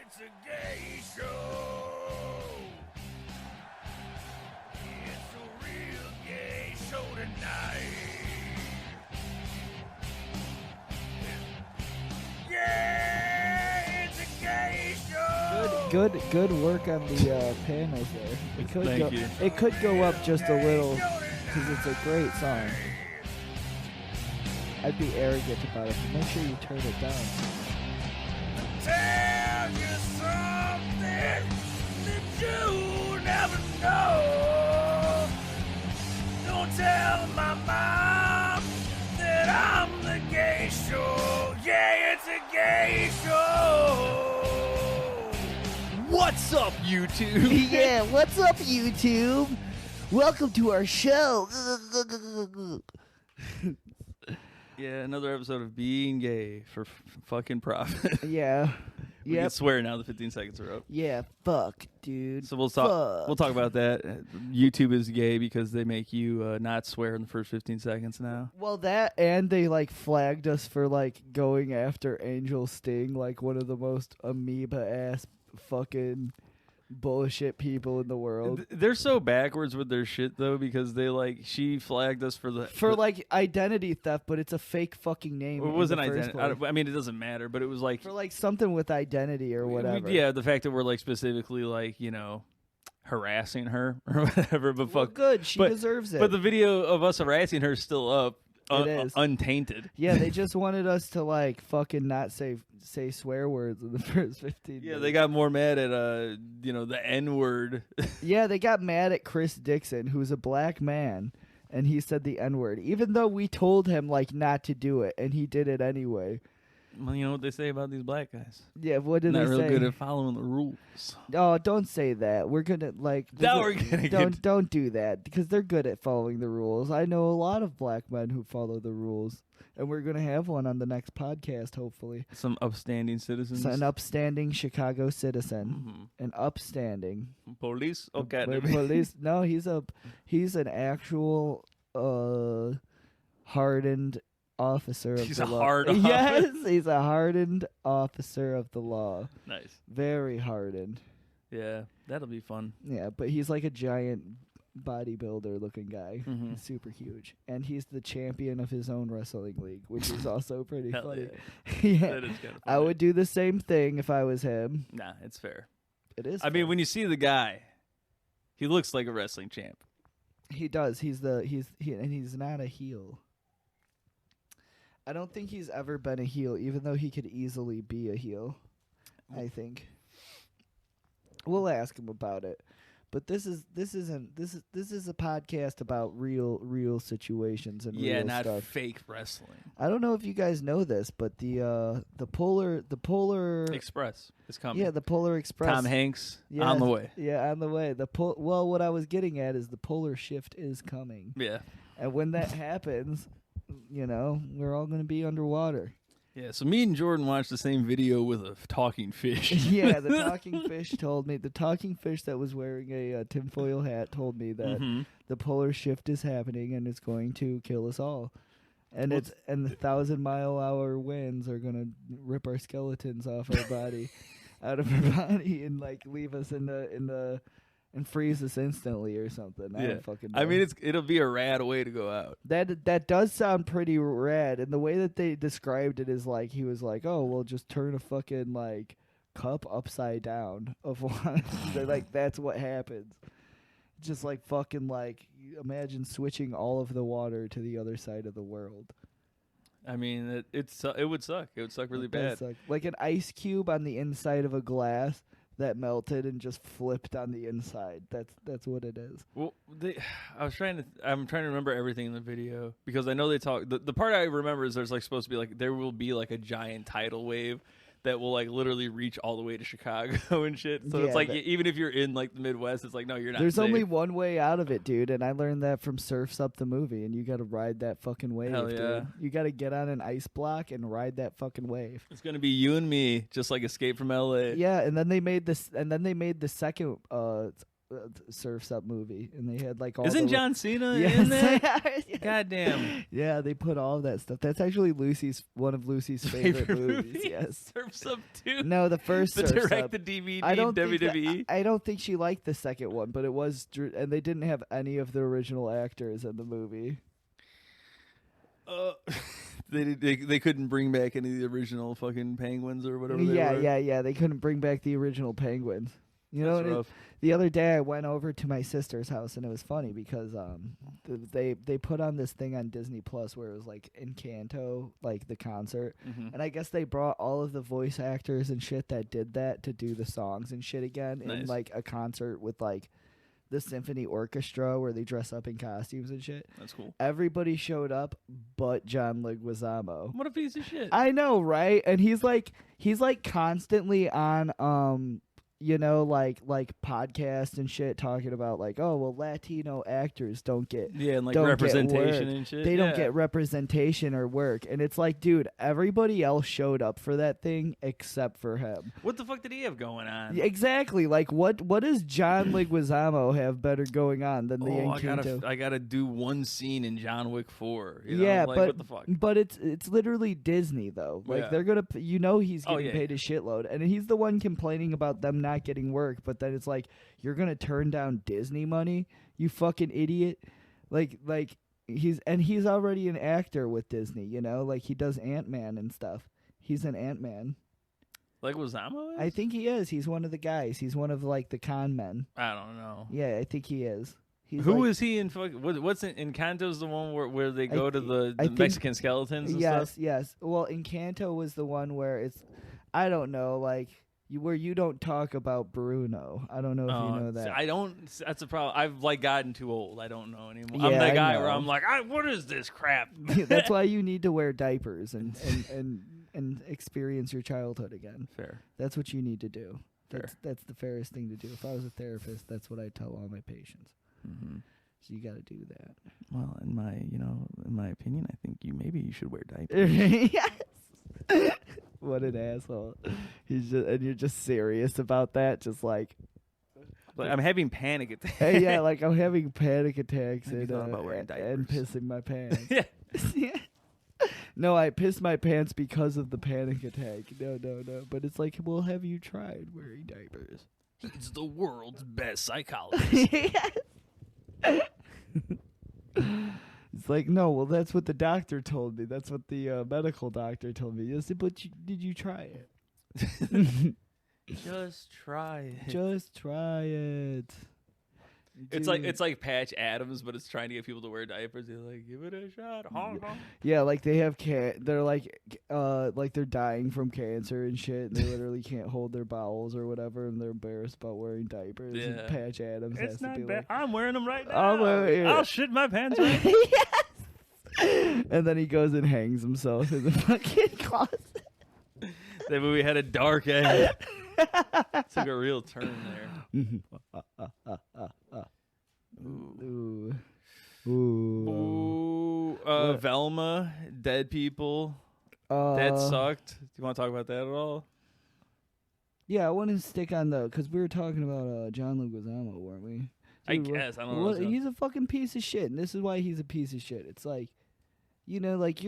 It's a gay show. It's a real gay show tonight. Yeah, it's a gay show. Good work on the panels there. Thank you. It could go up just a little because it's a great song. I'd be arrogant about it, but make sure you turn it down. Tell you something that you never know. Don't tell my mom that I'm the gay show. Yeah, it's a gay show. What's up, YouTube? Yeah, what's up, YouTube? Welcome to our show. Yeah, another episode of Being Gay for fucking profit. Yeah. We can swear now the 15 seconds are up. Yeah, fuck, dude. So we'll talk about that. YouTube is gay because they make you not swear in the first 15 seconds now. Well, that and they like flagged us for like going after Angel Sting, like one of the most amoeba ass fucking bullshit people in the world. They're so backwards with their shit though, because she flagged us for like identity theft, but it's a fake fucking name. It wasn't identity. I mean, it doesn't matter, but it was like for like something with identity or whatever. Yeah, the fact that we're like specifically like harassing her or whatever. But well, fuck, good, she deserves it. But the video of us harassing her is still up. It is untainted. Yeah, they just wanted us to like fucking not say swear words in the first 15 minutes. Yeah, they got more mad at the N-word. Yeah, they got mad at Chris Dixon, who's a black man, and he said the N-word, even though we told him like not to do it, and he did it anyway. Well, you know what they say about these black guys? Yeah, what did they say? Not real good at following the rules. Oh, don't say that. We're gonna like. Don't do that because they're good at following the rules. I know a lot of black men who follow the rules, and we're gonna have one on the next podcast, hopefully. Some upstanding citizens. An upstanding Chicago citizen. An upstanding police. Okay, police. No, he's an actual hardened officer of the law. Yes, he's a hardened officer of the law. Nice. Very hardened. Yeah, that'll be fun. Yeah, but he's like a giant bodybuilder looking guy. He's super huge. And he's the champion of his own wrestling league, which is also pretty funny. Yeah. That is kind of funny. I would do the same thing if I was him. Nah, it's fair. It is. I mean, when you see the guy, he looks like a wrestling champ. He does. He's not a heel. I don't think he's ever been a heel, even though he could easily be a heel. I think. We'll ask him about it. But this is a podcast about real situations and real not stuff. Fake wrestling. I don't know if you guys know this, but the Polar Express is coming. Yeah, the Polar Express. Tom Hanks on the way. Yeah, on the way. Well, what I was getting at is the polar shift is coming. Yeah. And when that happens, we're all going to be underwater. Yeah, so me and Jordan watched the same video with a talking fish. Yeah, the talking fish told me. The talking fish that was wearing a tinfoil hat told me that the polar shift is happening and it's going to kill us all. And the 1,000-mile-an-hour winds are going to rip our skeletons off our body, out of our body, and like leave us in the and freeze us instantly or something. I don't fucking know. I mean, it'll be a rad way to go out. That does sound pretty rad, and the way that they described it is like he was like, "Oh, well, just turn a fucking like cup upside down of wine." Like that's what happens. Just like fucking like imagine switching all of the water to the other side of the world. I mean, it would suck. It would suck really bad. Suck. Like an ice cube on the inside of a glass that melted and just flipped on the inside. That's what it is. Well, I'm trying to remember everything in the video because I know they talk. The part I remember is there's like supposed to be like there will be like a giant tidal wave that will like literally reach all the way to Chicago and shit. So it's like even if you're in like the Midwest, it's like no, you're not. There's safe. only one way out of it, dude, and I learned that from Surf's Up the movie. And you got to ride that fucking wave, dude. You got to get on an ice block and ride that fucking wave. It's gonna be you and me, just like Escape from L.A. Yeah, and then they made this, and then they made the second Surf's Up movie, and they had like all. Isn't the, John Cena yes, in that? yeah. Goddamn. Yeah, they put all of that stuff. That's actually one of Lucy's favorite movies. Yes. Surf's Up 2. No, the first The Surf's direct Up. the DVD I don't WWE. I don't think she liked the second one, but it was, and they didn't have any of the original actors in the movie. They couldn't bring back any of the original fucking penguins or whatever. They were. Yeah. They couldn't bring back the original penguins. You know, That's rough. the other day I went over to my sister's house, and it was funny because they put on this thing on Disney Plus where it was like Encanto, like the concert, and I guess they brought all of the voice actors and shit that did that to do the songs and shit again in like a concert with like the symphony orchestra where they dress up in costumes and shit. That's cool. Everybody showed up but John Leguizamo. What a piece of shit. I know, right? And he's like constantly on like podcasts and shit talking about like, oh well, Latino actors don't get and like don't representation get work. and shit. They don't get representation or work, and it's like, dude, everybody else showed up for that thing except for him. What the fuck did he have going on? Yeah, exactly. Like, what does John Leguizamo have better going on than the Encanto? I gotta do one scene in John Wick 4. You know? Yeah, like, but what the fuck? But it's literally Disney though. Like Yeah. they're gonna, he's getting paid a shitload, and he's the one complaining about them not getting work. But then it's like, you're gonna turn down Disney money, you fucking idiot. Like he's already an actor with Disney. You know, like he does Ant-Man and stuff. He's an Ant-Man. Like Leguizamo is? I think he is. He's one of the guys. He's one of like the con men. I don't know. Yeah, I think he is. Who is he in? What's in Encanto's the one where they go to the Mexican skeletons and stuff? Yes. Well, Encanto was the one where it's, I don't know, like where you don't talk about Bruno. I don't know if you know that. I don't. That's a problem. I've like gotten too old. I don't know anymore. Yeah, I'm that I guy know. where I'm like, what is this crap? That's why you need to wear diapers and experience your childhood again. Fair. That's what you need to do. Fair. That's the fairest thing to do. If I was a therapist, that's what I tell all my patients. Mm-hmm. So you got to do that. Well, in my opinion, I think you should wear diapers. Yes. What an asshole. You're just serious about that, just like I'm having panic attacks. hey, yeah, like I'm having panic attacks and about wearing and diapers. pissing my pants. Yeah. No, I pissed my pants because of the panic attack. No. But it's like, well, have you tried wearing diapers? He's the world's best psychologist. It's like, no, well, that's what the doctor told me. That's what the medical doctor told me. I said, but did you try it? Just try it. Just try it. Dude. It's like Patch Adams, but it's trying to get people to wear diapers. They're like, give it a shot. Honk, honk. Yeah, like they have they're like they're dying from cancer and shit, and they literally can't hold their bowels or whatever, and they're embarrassed about wearing diapers. Yeah. And Patch Adams has It's to not be bad. like, I'm wearing them right now. I'll I'll shit my pants right now. yes. And then he goes and hangs himself in the fucking closet. That movie had a dark end. Took a real turn there. Ooh. Velma, dead people. That sucked. Do you want to talk about that at all? Yeah, I want to stick on because we were talking about John Leguizamo, weren't we? I guess. I don't know. He's a fucking piece of shit, and this is why he's a piece of shit. It's like, like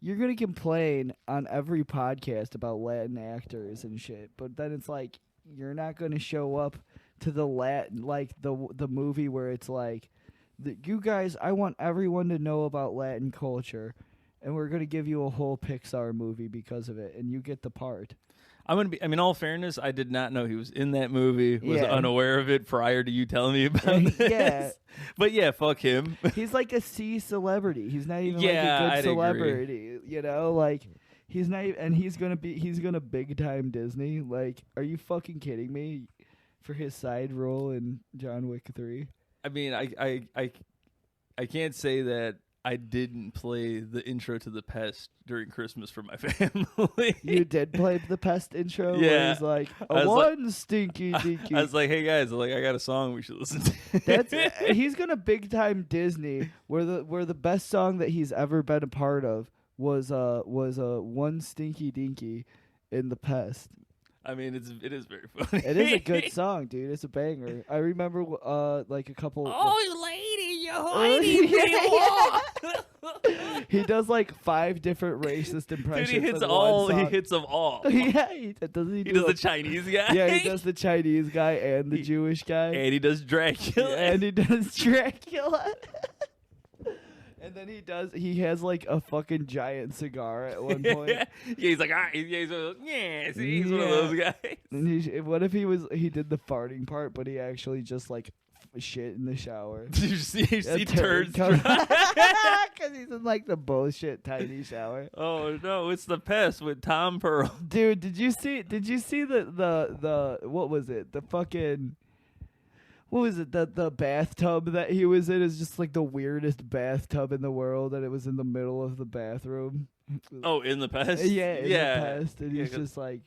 you're gonna complain on every podcast about Latin actors and shit, but then it's like you're not gonna show up to the Latin, like the movie where it's like, you guys, I want everyone to know about Latin culture, and we're gonna give you a whole Pixar movie because of it, and you get the part. In all fairness, I did not know he was in that movie. Was unaware of it prior to you telling me about this. Yeah. But yeah, fuck him. He's like a C celebrity. He's not even Yeah, like a good I'd celebrity. Agree. You know, like he's not even, and he's gonna big time Disney. Like, are you fucking kidding me? For his side role in John Wick 3. I mean, I can't say that I didn't play the intro to The Pest during Christmas for my family. You did play the Pest intro? Yeah. Where he's like, one stinky dinky. I was like, hey guys, I got a song we should listen to. He's gonna big time Disney, where the best song that he's ever been a part of was one stinky dinky in The Pest. I mean, it is very funny. It is a good song, dude. It's a banger. I remember like a couple. Oh, lady, you Oh, horny people. He does like 5 different racist Dude, impressions. he hits in all. One He song. hits them all. Yeah, doesn't He do does a- the Chinese guy. Yeah, he does the Chinese guy and the Jewish guy. And he does Dracula. And he does Dracula. And then he has like a fucking giant cigar at one point. Yeah, he's like, he's one of those guys. And what if he did the farting part, but he actually just like shit in the shower? Did you see turds? Because he's in like the bullshit tiny shower. Oh no, it's the pest with Tom Pearl. Dude, did you see the what was it? The fucking what was it? The bathtub that he was in is just like the weirdest bathtub in the world, and it was in the middle of the bathroom. Oh, in the pest? Yeah, in yeah. the pest, and he's 'cause- just like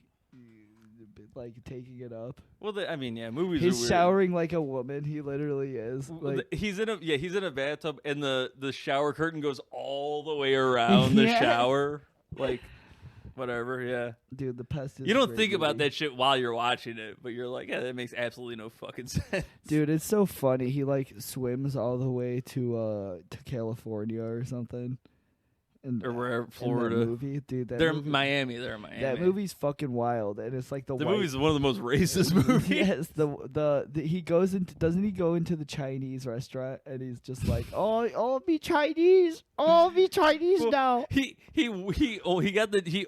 taking it up. Well, I mean, yeah, movies. He's are weird. showering like a woman. He literally is. Like, He's in a bathtub, and the shower curtain goes all the way around the Yeah. shower, like whatever. Yeah, dude, the pest is. you a don't great think about movie. that shit while you're watching it, but you're like, yeah, that makes absolutely no fucking sense. Dude, it's so funny. He like swims all the way to California or something. Or wherever, In Florida. that movie, dude. They're in Miami. They're in Miami. That movie's fucking wild, and it's like the white. movie's one of the most racist movies. Yes, the he goes into doesn't he go into the Chinese restaurant and he's just like, oh, be Chinese, be Chinese Well, now. He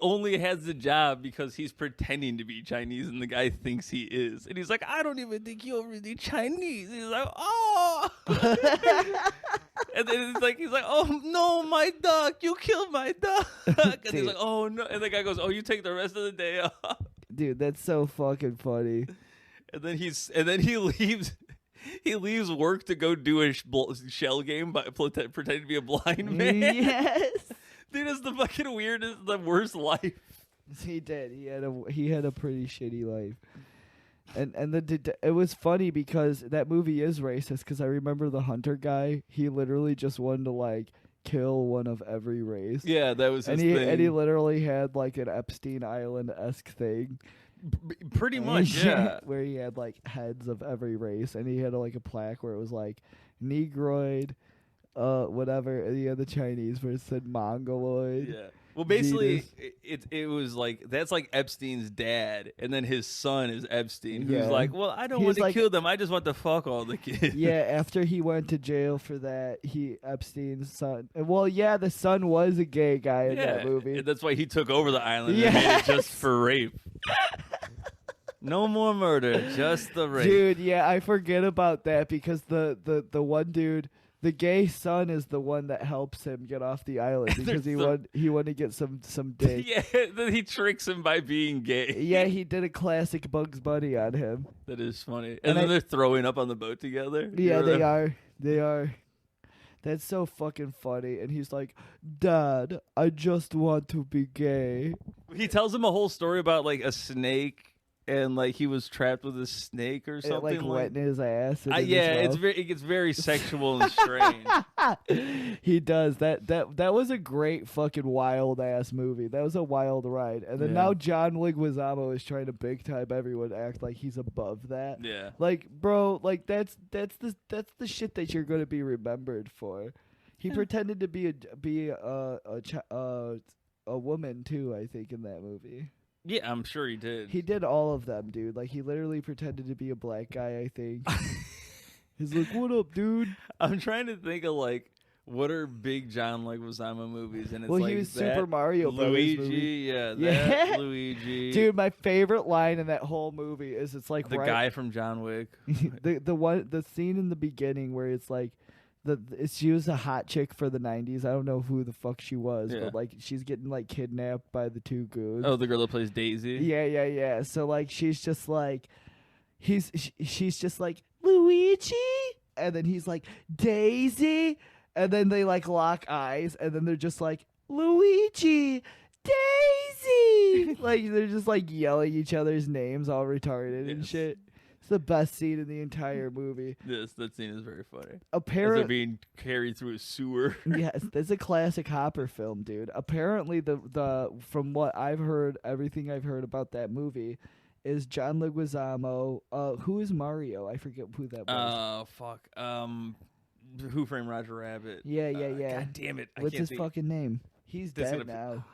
only has the job because he's pretending to be Chinese and the guy thinks he is. And he's like, I don't even think you're really Chinese. He's like, oh. And then he's like, oh no, my duck, you killed my duck. And he's Dude. like, oh no. And the guy goes, oh, you take the rest of the day off. Dude, that's so fucking funny. And then he leaves. He leaves work to go do a shell game by pretending to be a blind man. Yes, Dude, it's the fucking weirdest, the worst life. he did. He had a pretty shitty life. And it was funny because that movie is racist. Because I remember the hunter guy. He literally just wanted to like kill one of every race. Yeah, that was his thing. And he literally had like an Epstein Island-esque thing. Pretty much, yeah. Where he had like heads of every race, and he had like a plaque where it was like Negroid, whatever, and he had the Chinese where it said Mongoloid. Yeah. Well, basically, it was like that's like Epstein's dad, and then his son is Epstein, who's Yeah. like, well, I don't He want was to like- kill them. I just want to fuck all the kids. Yeah, after he went to jail for that, Epstein's son. Well, yeah, the son was a gay guy in that movie. And that's why he took over the island and made Yes. it just for rape. No more murder, just the rape. Dude, yeah, I forget about that because the one dude, the gay son, is the one that helps him get off the island because he wanted to get some dick. Yeah, then he tricks him by being gay. Yeah, he did a classic Bugs Bunny on him. That is funny. And And then I- they're throwing up on the boat together. Yeah, You they remember are. They are. That's so fucking funny. And he's like, Dad, I just want to be gay. that? He tells him a whole story about like a snake and like he was trapped with a snake or It, something. like wet in his ass. And in his Yeah, mouth. it gets very sexual and strange. He does that was a great fucking wild ass movie. That was a wild ride. And then Yeah. now John Leguizamo is trying to big time everyone to act like he's above that. Yeah. Like, bro, like that's the shit that you're gonna be remembered for. He pretended to be a woman too, I think, in that movie. Yeah, I'm sure he did. He did all of them, dude. Like, he literally pretended to be a black guy, I think. He's like, what up, dude? I'm trying to think of like what are big John Leguizamo movies, and it's Well, like he was that, Super Mario Brothers Luigi, movie. yeah, Yeah. that, Luigi, Dude, my favorite line in that whole movie is it's like the guy from John Wick. the scene in the beginning where it's like she was a hot chick for the 90s. I don't know who the fuck she was, Yeah. but like she's getting like kidnapped by the two goons. Oh, the girl that plays Daisy. Yeah. So like she's just like she's just like Luigi, and then he's like Daisy, and then they like lock eyes, and then they're just like Luigi, Daisy. Like they're just like yelling each other's names all retarded and Yes. shit. It's the best scene in the entire movie. Yes, that scene is very funny. As they're Apparently, being carried through a sewer. yes, that's a classic Hopper film, dude. Apparently, the from what I've heard, everything I've heard about that movie, is John Leguizamo. Who is Mario? I forget who that was. Fuck. Who Framed Roger Rabbit? Yeah. God damn it! What's his fucking name? He's That's dead gonna now.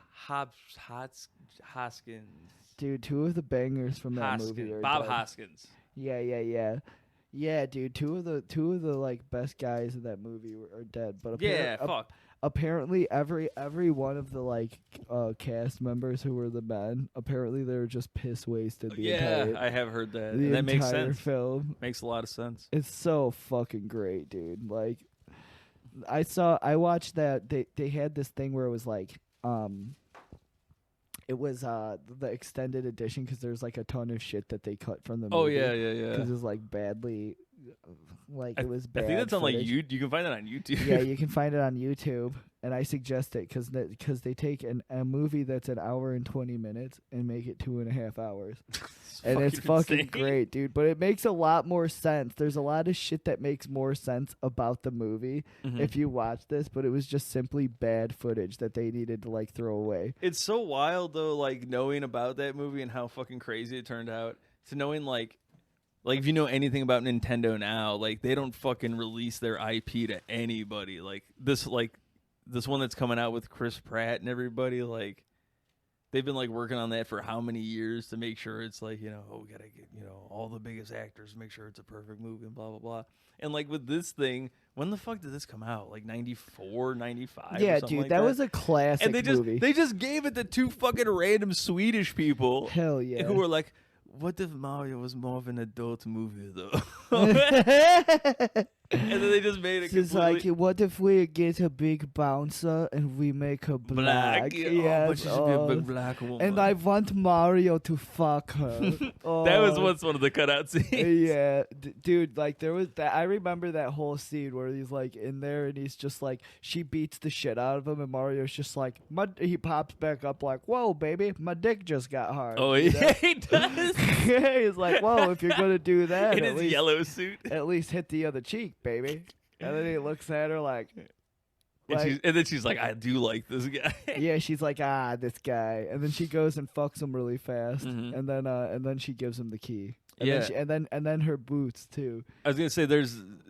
Hoskins. Dude, two of the bangers from that Hoskins. movie are Bob dead. Hoskins. Yeah. Yeah, dude, two of the like best guys in that movie are dead. But Fuck. apparently every one of the like cast members who were the men, apparently they were just piss wasted the entire I have heard that. the And that makes entire sense. film. Makes a lot of sense. It's so fucking great, dude. Like I watched that they had this thing where it was like it was the extended edition because there's like a ton of shit that they cut from the movie. Oh yeah. Because it's like badly, like it was bad. I think that's on like footage. you can find that on YouTube. Yeah, you can find it on YouTube, and I suggest it because they take a movie that's an hour and 20 minutes and make it 2.5 hours, and it's fucking insane. great, dude. But it makes a lot more sense. There's a lot of shit that makes more sense about the movie if you watch this, but it was just simply bad footage that they needed to like throw away. It's so wild though, like knowing about that movie and how fucking crazy it turned out. To knowing like if you know anything about Nintendo now, like they don't fucking release their IP to anybody. Like this one that's coming out with Chris Pratt and everybody, like they've been like working on that for how many years to make sure it's like, we gotta get, all the biggest actors, make sure it's a perfect movie and blah blah blah. And like with this thing, when the fuck did this come out? Like 94, 95? Yeah, or something dude, like that was a classic and movie. they just gave it to two fucking random Swedish people. Hell yeah. Who were like, what if Mario was more of an adult movie though? And then they just made it It's like, completely what if we get a big bouncer and we make her black? Yeah, but Yes, she should be a big black woman. and I want Mario to fuck her. That was once one of the cutout scenes. Yeah, dude, like there was that. I remember that whole scene where he's like in there and he's just like, she beats the shit out of him, and Mario's just like, he pops back up like, whoa, baby, my dick just got hard. Oh you know? yeah, he does. He's like, whoa, if you're gonna do that, In at his least, yellow suit. at least hit the other cheek, baby. And then he looks at her like, And then she's like, I do like this guy. yeah, she's like, this guy. And then she goes and fucks him really fast, Mhm. and then she gives him the key. And Yeah. then and then her boots too. I was gonna say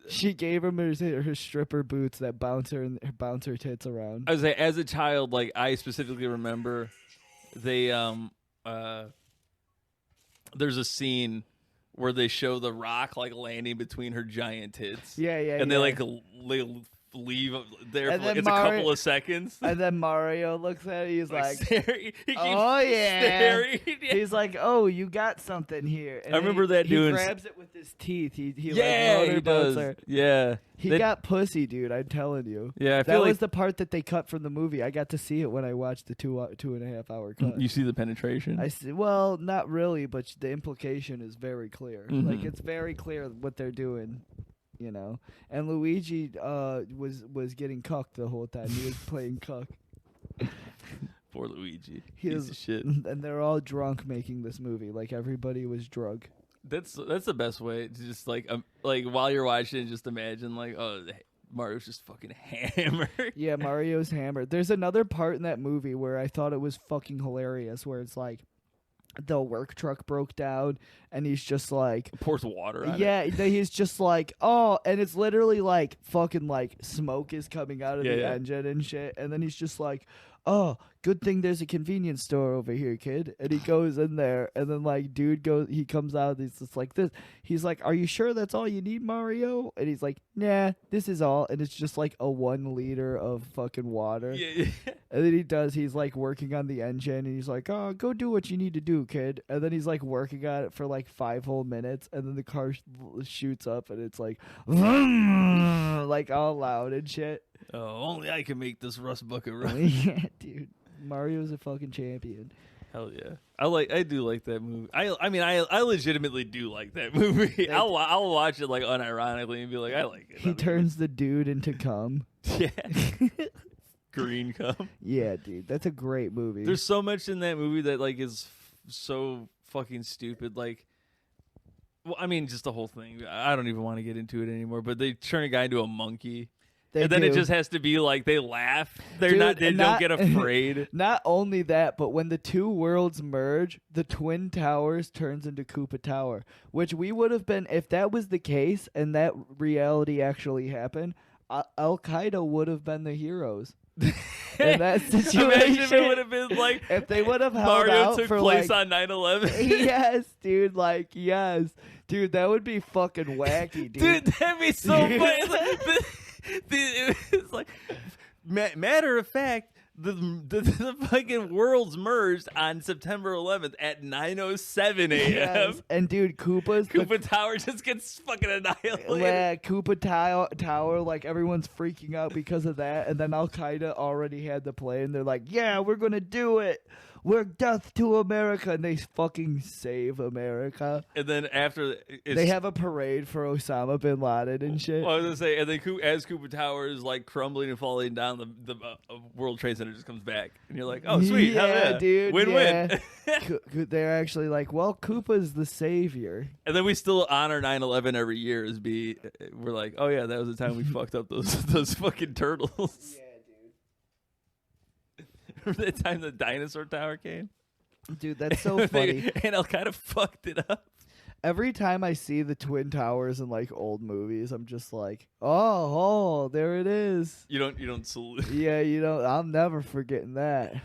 She gave him her stripper boots that bounce her tits around. I was like, as a child, like I specifically remember they there's a scene where they show the Rock like landing between her giant tits. Yeah, And they like leave there And for like, then it's a couple of seconds. And then Mario looks at it. He's like, staring. He keeps oh yeah. staring. Yeah. He's like, oh, you got something here. And I remember that he doing grabs it with his teeth. He Yeah, like he motorboats does. her. Yeah. He They- got pussy, dude. I'm telling you. Yeah, I That feel was like the part that they cut from the movie. I got to see it when I watched the 2.5 hour cut. you see the penetration. I see, well, not really, but the implication is very clear. Mhm. Like it's very clear what they're doing, And Luigi was getting cucked the whole time. He was playing cuck. Poor Luigi. He Piece was, of shit. and they're all drunk making this movie. Like everybody was drunk. That's the best way to just like while you're watching it, just imagine like, oh, Mario's just fucking hammered. Yeah, Mario's hammered. There's another part in that movie where I thought it was fucking hilarious, where it's like the work truck broke down and he's just like, Pours water on it. yeah, he's just like, oh, and it's literally like fucking like smoke is coming out of the Yeah. engine and shit, and then he's just like, oh, good thing there's a convenience store over here, kid. And he goes in there, and then like he comes out, he's just like this. He's like, are you sure that's all you need, Mario? And he's like, nah, this is all. And it's just like a 1 liter of fucking water. Yeah. And then he's like working on the engine, and he's like, oh, go do what you need to do, kid. And then he's like working on it for like 5 whole minutes, and then the car shoots up, and it's like, like all loud and shit. Oh, only I can make this rust bucket run. Yeah, dude. Mario's a fucking champion. Hell yeah. I do like that movie. I mean I legitimately do like that movie. I'll watch it like unironically and be like, I like it. He turns the dude into cum. Yeah. Green cum. Yeah, dude. That's a great movie. There's so much in that movie that like is so fucking stupid. Like, well, I mean, just the whole thing. I don't even want to get into it anymore. But they turn a guy into a monkey, And then do. it just has to be like they laugh. They're Dude, they don't get afraid. Not only that, but when the two worlds merge, the Twin Towers turns into Koopa Tower, which we would have been if that was the case and that reality actually happened. Al Qaeda would have been the heroes. In that situation, Imagine if it would have been like if they would have held Mario out took for place like, on 9/11. yes, dude, like yes, dude, that would be fucking wacky, dude. Dude, that'd be so funny. It's like, matter of fact, the fucking worlds merged on September 11th at 9:07 a.m. Yes. And dude, Koopa Tower just gets fucking annihilated. Yeah, Koopa Tower, like everyone's freaking out because of that, and then Al Qaeda already had the plan. They're like, "Yeah, we're gonna do it. We're death to America," and they fucking save America. And then after They have a parade for Osama bin Laden and shit. Well, I was gonna say, and then as Koopa Tower is like crumbling and falling down, the World Trade Center just comes back, and you're like, "Oh, sweet, hell yeah, dude, win-win." Yeah. They're actually like, "Well, Koopa's the savior." And then we still honor 9/11 every year we're like, "Oh yeah, that was the time we fucked up those fucking turtles." Yeah, dude. Remember that time the dinosaur tower came? Dude, that's so funny. And Al Qaeda fucked it up. Every time I see the Twin Towers in like old movies, I'm just like, oh, there it is. You don't salute. Yeah, I'm never forgetting that.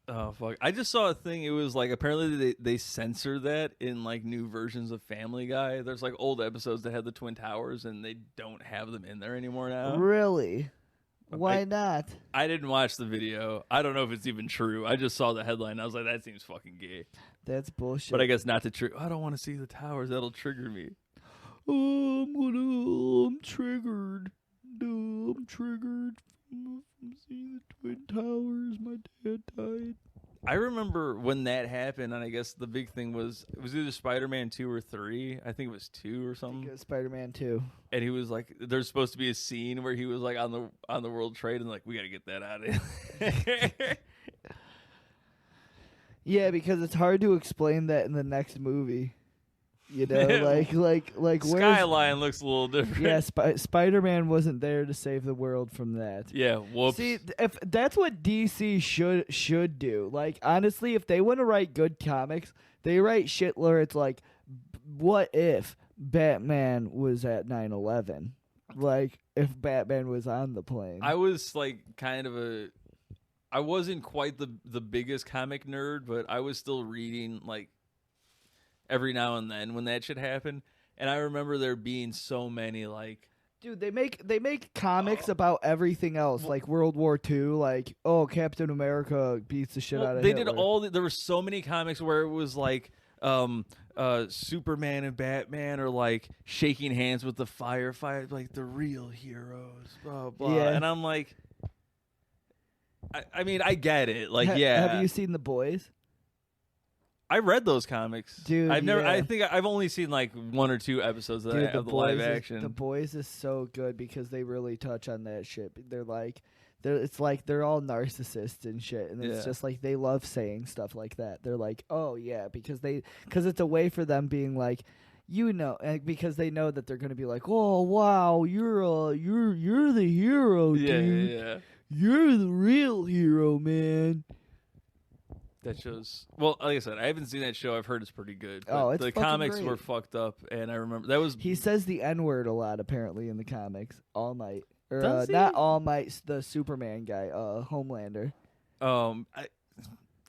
Oh fuck! I just saw a thing. It was like apparently they censor that in like new versions of Family Guy. There's like old episodes that had the Twin Towers, and they don't have them in there anymore now. Really? Why not? I didn't watch the video. I don't know if it's even true. I just saw the headline. I was like, that seems fucking gay. That's bullshit. But I guess not to trigger. I don't want to see the towers. That'll trigger me. Oh, I'm triggered. No, I'm triggered from seeing the Twin Towers. My dad died. I remember when that happened, and I guess the big thing was it was either Spider-Man 2 or 3. I think it was 2 or something. Spider-Man 2. And he was like, there's supposed to be a scene where he was like on the World Trade, and like we got to get that out of here. Yeah, because it's hard to explain that in the next movie. You know, like where's Skyline looks a little different. Yeah, Spider-Man wasn't there to save the world from that. Yeah, whoops. See, if that's what DC should do. Like, honestly, if they want to write good comics, they write shit where it's like, what if Batman was at 9/11? Like, if Batman was on the plane. I was like I wasn't quite the biggest comic nerd, but I was still reading like every now and then when that shit happened. And I remember there being so many like, dude, they make comics about everything else, like World War II, like, oh, Captain America beats the shit out of Hitler. They did there were so many comics where it was like Superman and Batman are like shaking hands with the firefighter, like the real heroes, blah blah. Yeah. And I'm like, I mean, I get it. Like, Have you seen The Boys? I read those comics, dude. I've never. Yeah. I think I've only seen like 1 or 2 episodes of the live action. The Boys is so good because they really touch on that shit. It's like they're all narcissists and shit, and it's just like they love saying stuff like that. They're like, oh yeah, because it's a way for them being like, because they know that they're gonna be like, oh wow, you're the hero, dude. Yeah. You're the real hero, man. That shows. Well, like I said, I haven't seen that show. I've heard it's pretty good. Oh, it's the fucking comics great. were fucked up, and I remember that was. He says the N-word a lot apparently in the comics. All Might, or Does he? not All Might, the Superman guy, Homelander.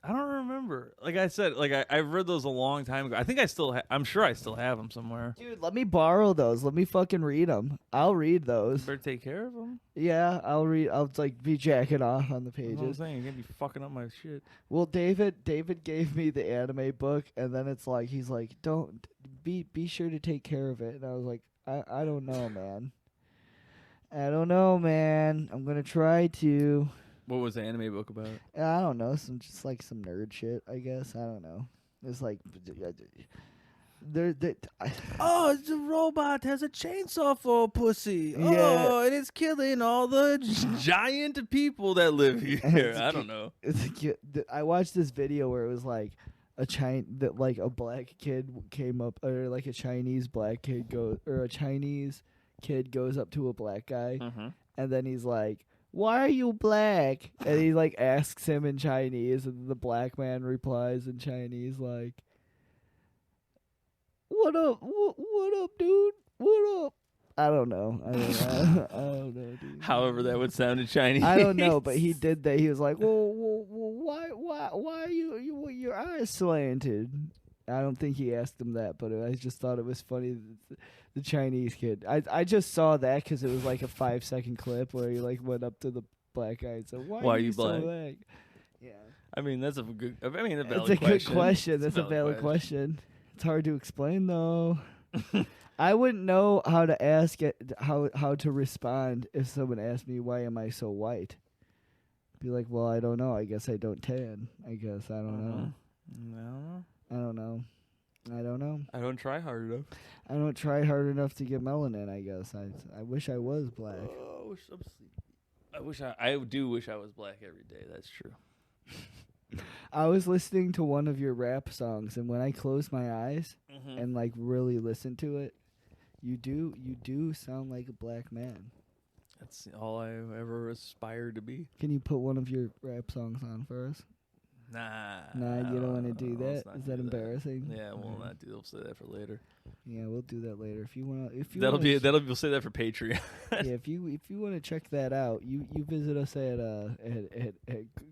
I don't remember. Like I said, like I've read those a long time ago. I think I'm sure I still have them somewhere. Dude, let me borrow those. Let me fucking read them. I'll read those. Better take care of them. Yeah, I'll read. I'll like be jacking off on the That's what I'm pages. saying. You're gonna be fucking up my shit. Well, David gave me the anime book, and then it's like he's like, "Don't be sure to take care of it." And I was like, I don't know, man. I don't know, man. I'm gonna try to. What was the anime book about? I don't know. Some nerd shit, I guess. I don't know. It's like Oh, it's a robot has a chainsaw for a pussy. Yeah. Oh, and it's killing all the giant people that live here. I don't know. I watched this video where it was like a black kid came up, or like a Chinese black kid a Chinese kid goes up to a black guy. Mm-hmm. and then he's like, "Why are you black?" And he like asks him in Chinese, and the black man replies in Chinese like, "What up? What up, dude? What up?" I don't know. I don't know, dude. However that would sound in Chinese. I don't know, but he did that. He was like, "Well, why are your eyes slanted?" I don't think he asked him that, but I just thought it was funny. The Chinese kid. I just saw that because it was like a 5-second clip where he like went up to the black guy and said, "Why are you so black?" Yeah. I mean, that's a good. I mean, a valid It's a question. good question. That's a valid question. It's hard to explain though. I wouldn't know how to ask it, how to respond if someone asked me, "Why am I so white?" Be like, "Well, I don't know. I guess I don't tan. I guess I don't know. I don't know. I don't know. I don't try hard enough. I don't try hard enough to get melanin. I guess I wish I was black." I do wish I was black every day. That's true. I was listening to one of your rap songs, and when I close my eyes and like really listen to it, you do sound like a black man. That's all I ever aspired to be. Can you put one of your rap songs on for us? Nah, you don't want to do that? Is that do embarrassing? Yeah, we'll not do. We'll say that for later. Yeah, we'll do that later. If you want, We'll say that for Patreon. Yeah, if you want to check that out, you visit us at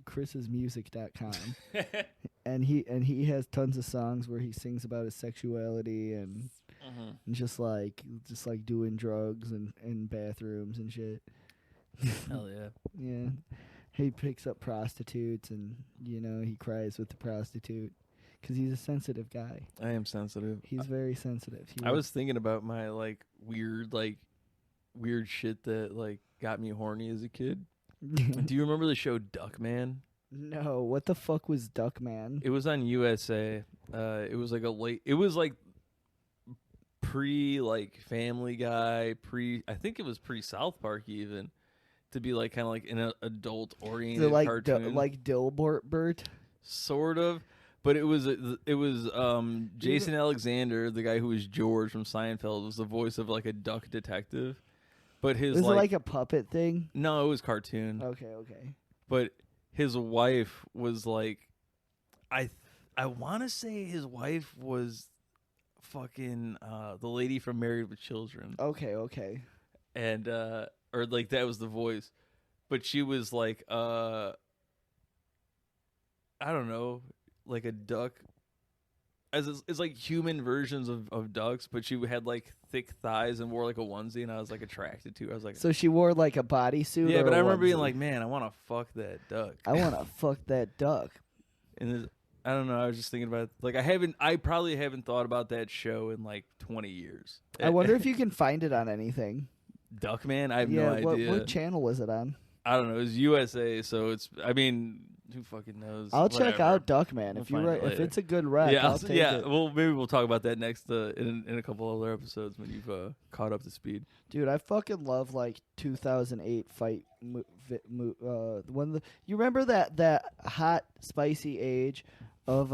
chrissmusic.com. and he has tons of songs where he sings about his sexuality and just like doing drugs and bathrooms and shit. Hell yeah. Yeah. He picks up prostitutes and, he cries with the prostitute because he's a sensitive guy. I am sensitive. He's very sensitive. I was thinking about my weird shit that got me horny as a kid. Do you remember the show Duckman? No. What the fuck was Duckman? It was on USA. It was pre Family Guy, I think it was pre South Park even. To be kind of an adult oriented cartoon, like Dilbert, sort of. But it was Jason Alexander, the guy who was George from Seinfeld, was the voice of a duck detective. But his was it like a puppet thing? No, it was cartoon. Okay. But his wife was I want to say his wife was fucking the lady from Married with Children. Okay. And or that was the voice, but she was I don't know, like a duck, it's like human versions of ducks, but she had thick thighs and wore a onesie, and I was attracted to her. I was so she wore a bodysuit. Yeah, or but I remember onesie? being man, I want to fuck that duck. I want to fuck that duck. And I don't know. I was just thinking about I probably haven't thought about that show in 20 years. I wonder if you can find it on anything. Duckman? I have no idea. What channel was it on? I don't know. It was USA, so it's. I mean, who fucking knows? I'll check out Duckman if it's a good rep. I'll take it. Well, maybe we'll talk about that next in a couple other episodes when you've caught up to speed. Dude, I fucking love 2008 fight. You remember that hot spicy age of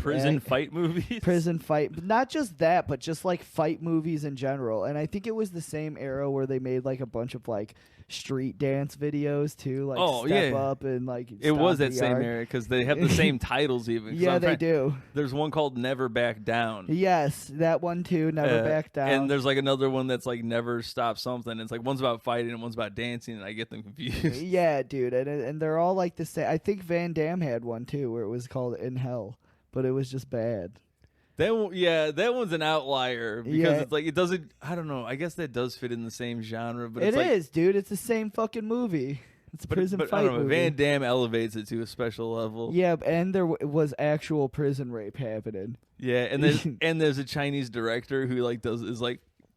prison fight movies? Prison fight. But not just that, but just fight movies in general. And I think it was the same era where they made a bunch of street dance videos too. Step Up and it was that same era because they have the same titles even. Yeah, they do. There's one called Never Back Down. Yes, that one too. Never Back Down. And there's another one that's Never Stop Something. It's one's about fighting and one's about dancing, and I get them confused. Yeah, dude, and they're all the same. I think Van Damme had one too where it was called In Hell. But it was just bad. That one's an outlier because it's it doesn't. I don't know. I guess that does fit in the same genre, but it is, dude. It's the same fucking movie. It's a prison fight I don't know, movie. Van Damme elevates it to a special level. Yeah, and there was actual prison rape happening. Yeah, and there's a Chinese director who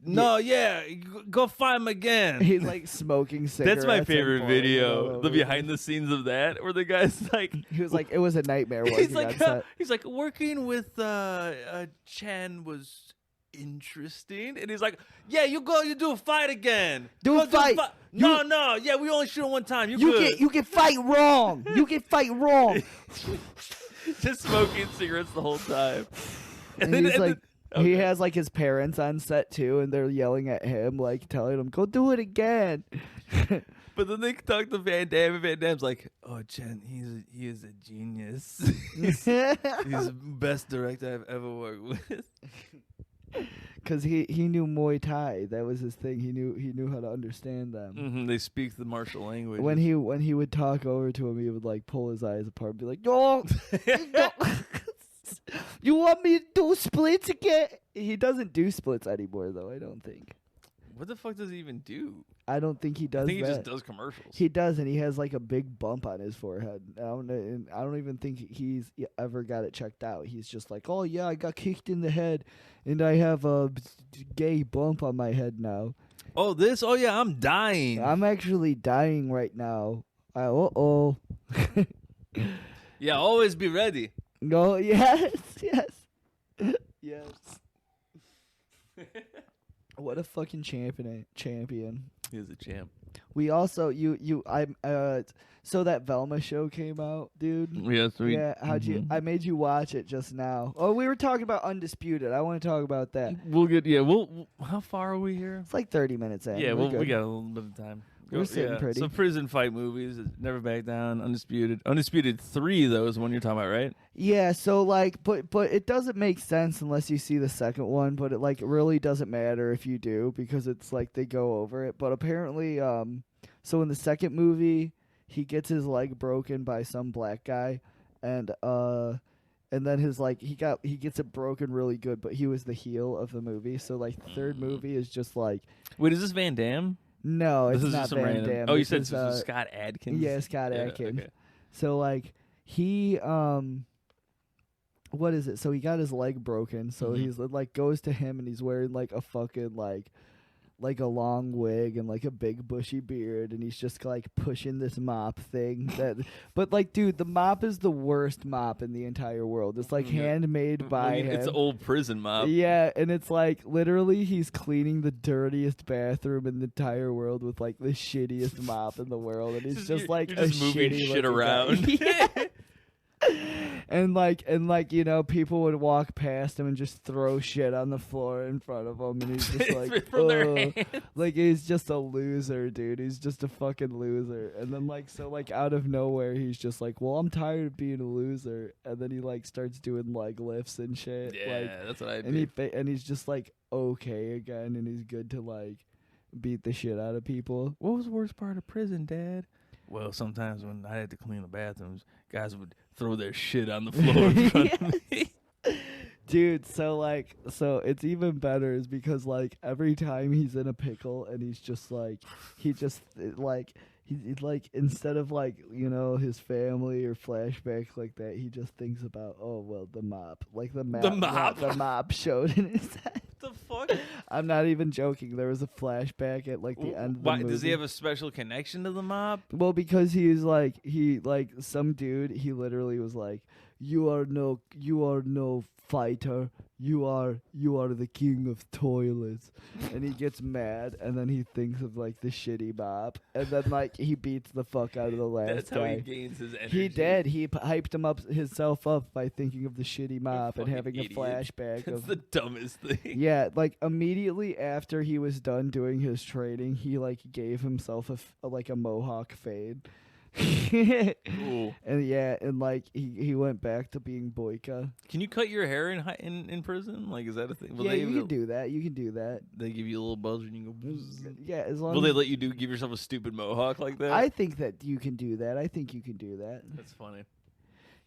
no, go find him again. He's smoking cigarettes. That's my favorite video. The behind the scenes of that, where the guy's he was it was a nightmare. He's he's working with Chen was interesting, and he's yeah, you do a fight again. Do a fight. No, yeah, we only shoot it one time. You can fight wrong. You can fight wrong. Just smoking cigarettes the whole time. And he's He has like his parents on set too, and they're yelling at him, like telling him, "Go do it again." But then they talk to Van Damme, and Van Damme's like, "Oh, Jen, he is a genius. He's the best director I've ever worked with." Because he knew Muay Thai. That was his thing. He knew how to understand them. Mm-hmm. They speak the martial language. When he would talk over to him, he would like pull his eyes apart and be like, "No, no. You want me to do splits again?" He doesn't do splits anymore, though. I don't think. What the fuck does he even do? I don't think he does. I think that. he just does commercials. He does, and he has like a big bump on his forehead. I don't even think he's ever got it checked out. He's just like, "Oh yeah, I got kicked in the head, and I have a gay bump on my head now." Oh, this? Oh yeah, I'm dying. I'm actually dying right now. Uh-oh. Yeah, always be ready. No, yes. Yes. What a fucking champion. He's a champ. We also so that Velma show came out, dude. Yes, Yeah, how'd you? I made you watch it just now. Oh, we were talking about Undisputed. I want to talk about that. We'll get. Yeah, we'll. How far are we here? It's like 30 minutes in. Yeah, We're we good. got a little bit of time. We're sitting pretty. So prison fight movies, Never Back Down, Undisputed. Undisputed 3, though, is the one you're talking about, right? Yeah, so like, but it doesn't make sense unless you see the second one. But it like really doesn't matter if you do, because it's like they go over it. But apparently, so in the second movie, he gets his leg broken by some black guy, and then his like he gets it broken really good. But he was the heel of the movie. So like the third movie is just like, wait, is this Van Damme? no, it's This is not just some Van random. Damme. Oh, you This said is, this is Scott Adkins? Yeah, Scott Yeah, Adkins. okay. So like he what is it? So he got his leg broken. So he's like goes to him and he's wearing like a fucking like a long wig and like a big bushy beard, and he's just like pushing this mop thing but like, dude, the mop is the worst mop in the entire world. It's like handmade by him. It's an old prison mop. Yeah, and it's like literally he's cleaning the dirtiest bathroom in the entire world with like the shittiest mop in the world, and he's just like you're just moving shitty shit looking around. guy. And like you know, people would walk past him and just throw shit on the floor in front of him, and he's just like, from their "Ugh." hands. Like he's just a loser, dude. He's just a fucking loser. And then like, so like out of nowhere, he's just like, "Well, I'm tired of being a loser," and then he like starts doing leg lifts and shit. Yeah, like, that's what I and do. and he's just like okay again, and he's good to like beat the shit out of people. What was the worst part of prison, Dad? Well, sometimes when I had to clean the bathrooms, guys would throw their shit on the floor in front of me. Dude, so it's even better is because like every time he's in a pickle and he's just like he's like instead of like, you know, his family or flashbacks like that, he just thinks about, oh well, the mop, like the mop showed in his head. What the fuck? I'm not even joking. There was a flashback at like the end of the movie. Does he have a special connection to the mob? Well, because he's like some dude. He literally was like, "You are no fighter. You are the king of toilets." And he gets mad, and then he thinks of like the shitty mop, and then like he beats the fuck out of the last That's guy. how he gains his energy. He did. He hyped himself up by thinking of the shitty mop and fucking having idiot. a flashback That's of the dumbest thing. yeah, like immediately after he was done doing his training, he like gave himself a mohawk fade. Cool. And yeah, and like he went back to being Boyka. Can you cut your hair in prison? Like, is that a thing? Yeah, you can do that. You can do that. They give you a little buzz and you go. Bzz. Yeah, as long Will they as let you give yourself a stupid mohawk like that? I think that you can do that. I think you can do that. That's funny.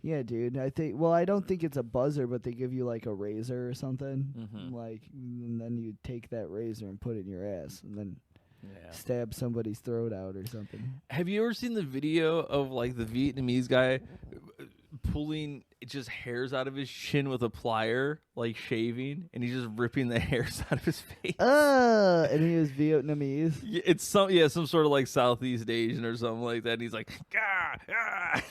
Yeah, dude. I think. Well, I don't think it's a buzzer, but they give you like a razor or something. Mhm. Like, and then you take that razor and put it in your ass, and then Yeah. stab somebody's throat out or something. Have you ever seen the video of like the Vietnamese guy pulling just hairs out of his chin with a plier, like shaving, and he's just ripping the hairs out of his face? And he was Vietnamese. Yeah, it's some sort of like Southeast Asian or something like that. And he's like, "Gah, ah."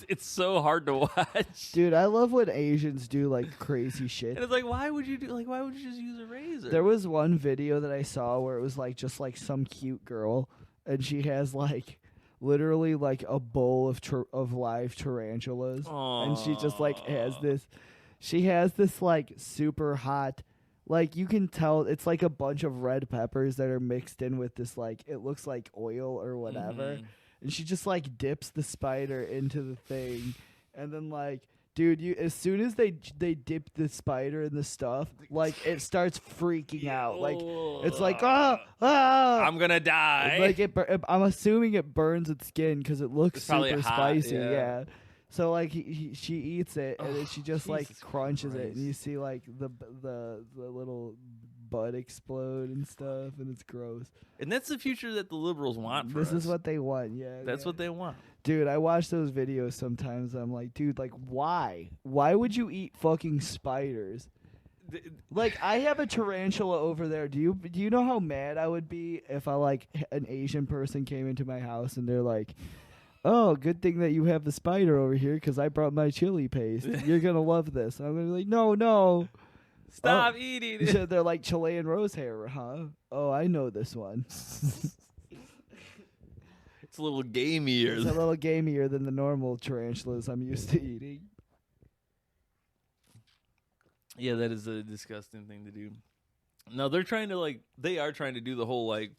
It's so hard to watch. Dude, I love when Asians do like crazy shit. And it's like, why would you just use a razor? There was one video that I saw where it was like just like some cute girl, and she has like literally like a bowl of live tarantulas, and she just like has this. She has this like super hot, like you can tell it's like a bunch of red peppers that are mixed in with this like it looks like oil or whatever, and she just like dips the spider into the thing, and then like. Dude, as soon as they dip the spider in the stuff, like it starts freaking out. Like it's like I'm gonna die. Like I'm assuming it burns its skin because it looks super hot, spicy. yeah. Yeah. So like she eats it and then she just like Jesus crunches it Christ. and you see like the little bud explode and stuff and it's gross. And that's the future that the liberals want for us. This is what they want. Yeah. That's what they want. Dude, I watch those videos sometimes. I'm like, dude, like, why? Why would you eat fucking spiders? Like, I have a tarantula over there. Do you know how mad I would be if an Asian person came into my house and they're like, oh, good thing that you have the spider over here because I brought my chili paste. You're gonna love this. And I'm gonna be like, no. Stop eating it. So they're like Chilean rose hair, huh? Oh, I know this one. It's a little gamier. It's a little gamier than the normal tarantulas I'm used to eating. Yeah, that is a disgusting thing to do. No, they are trying to do the whole like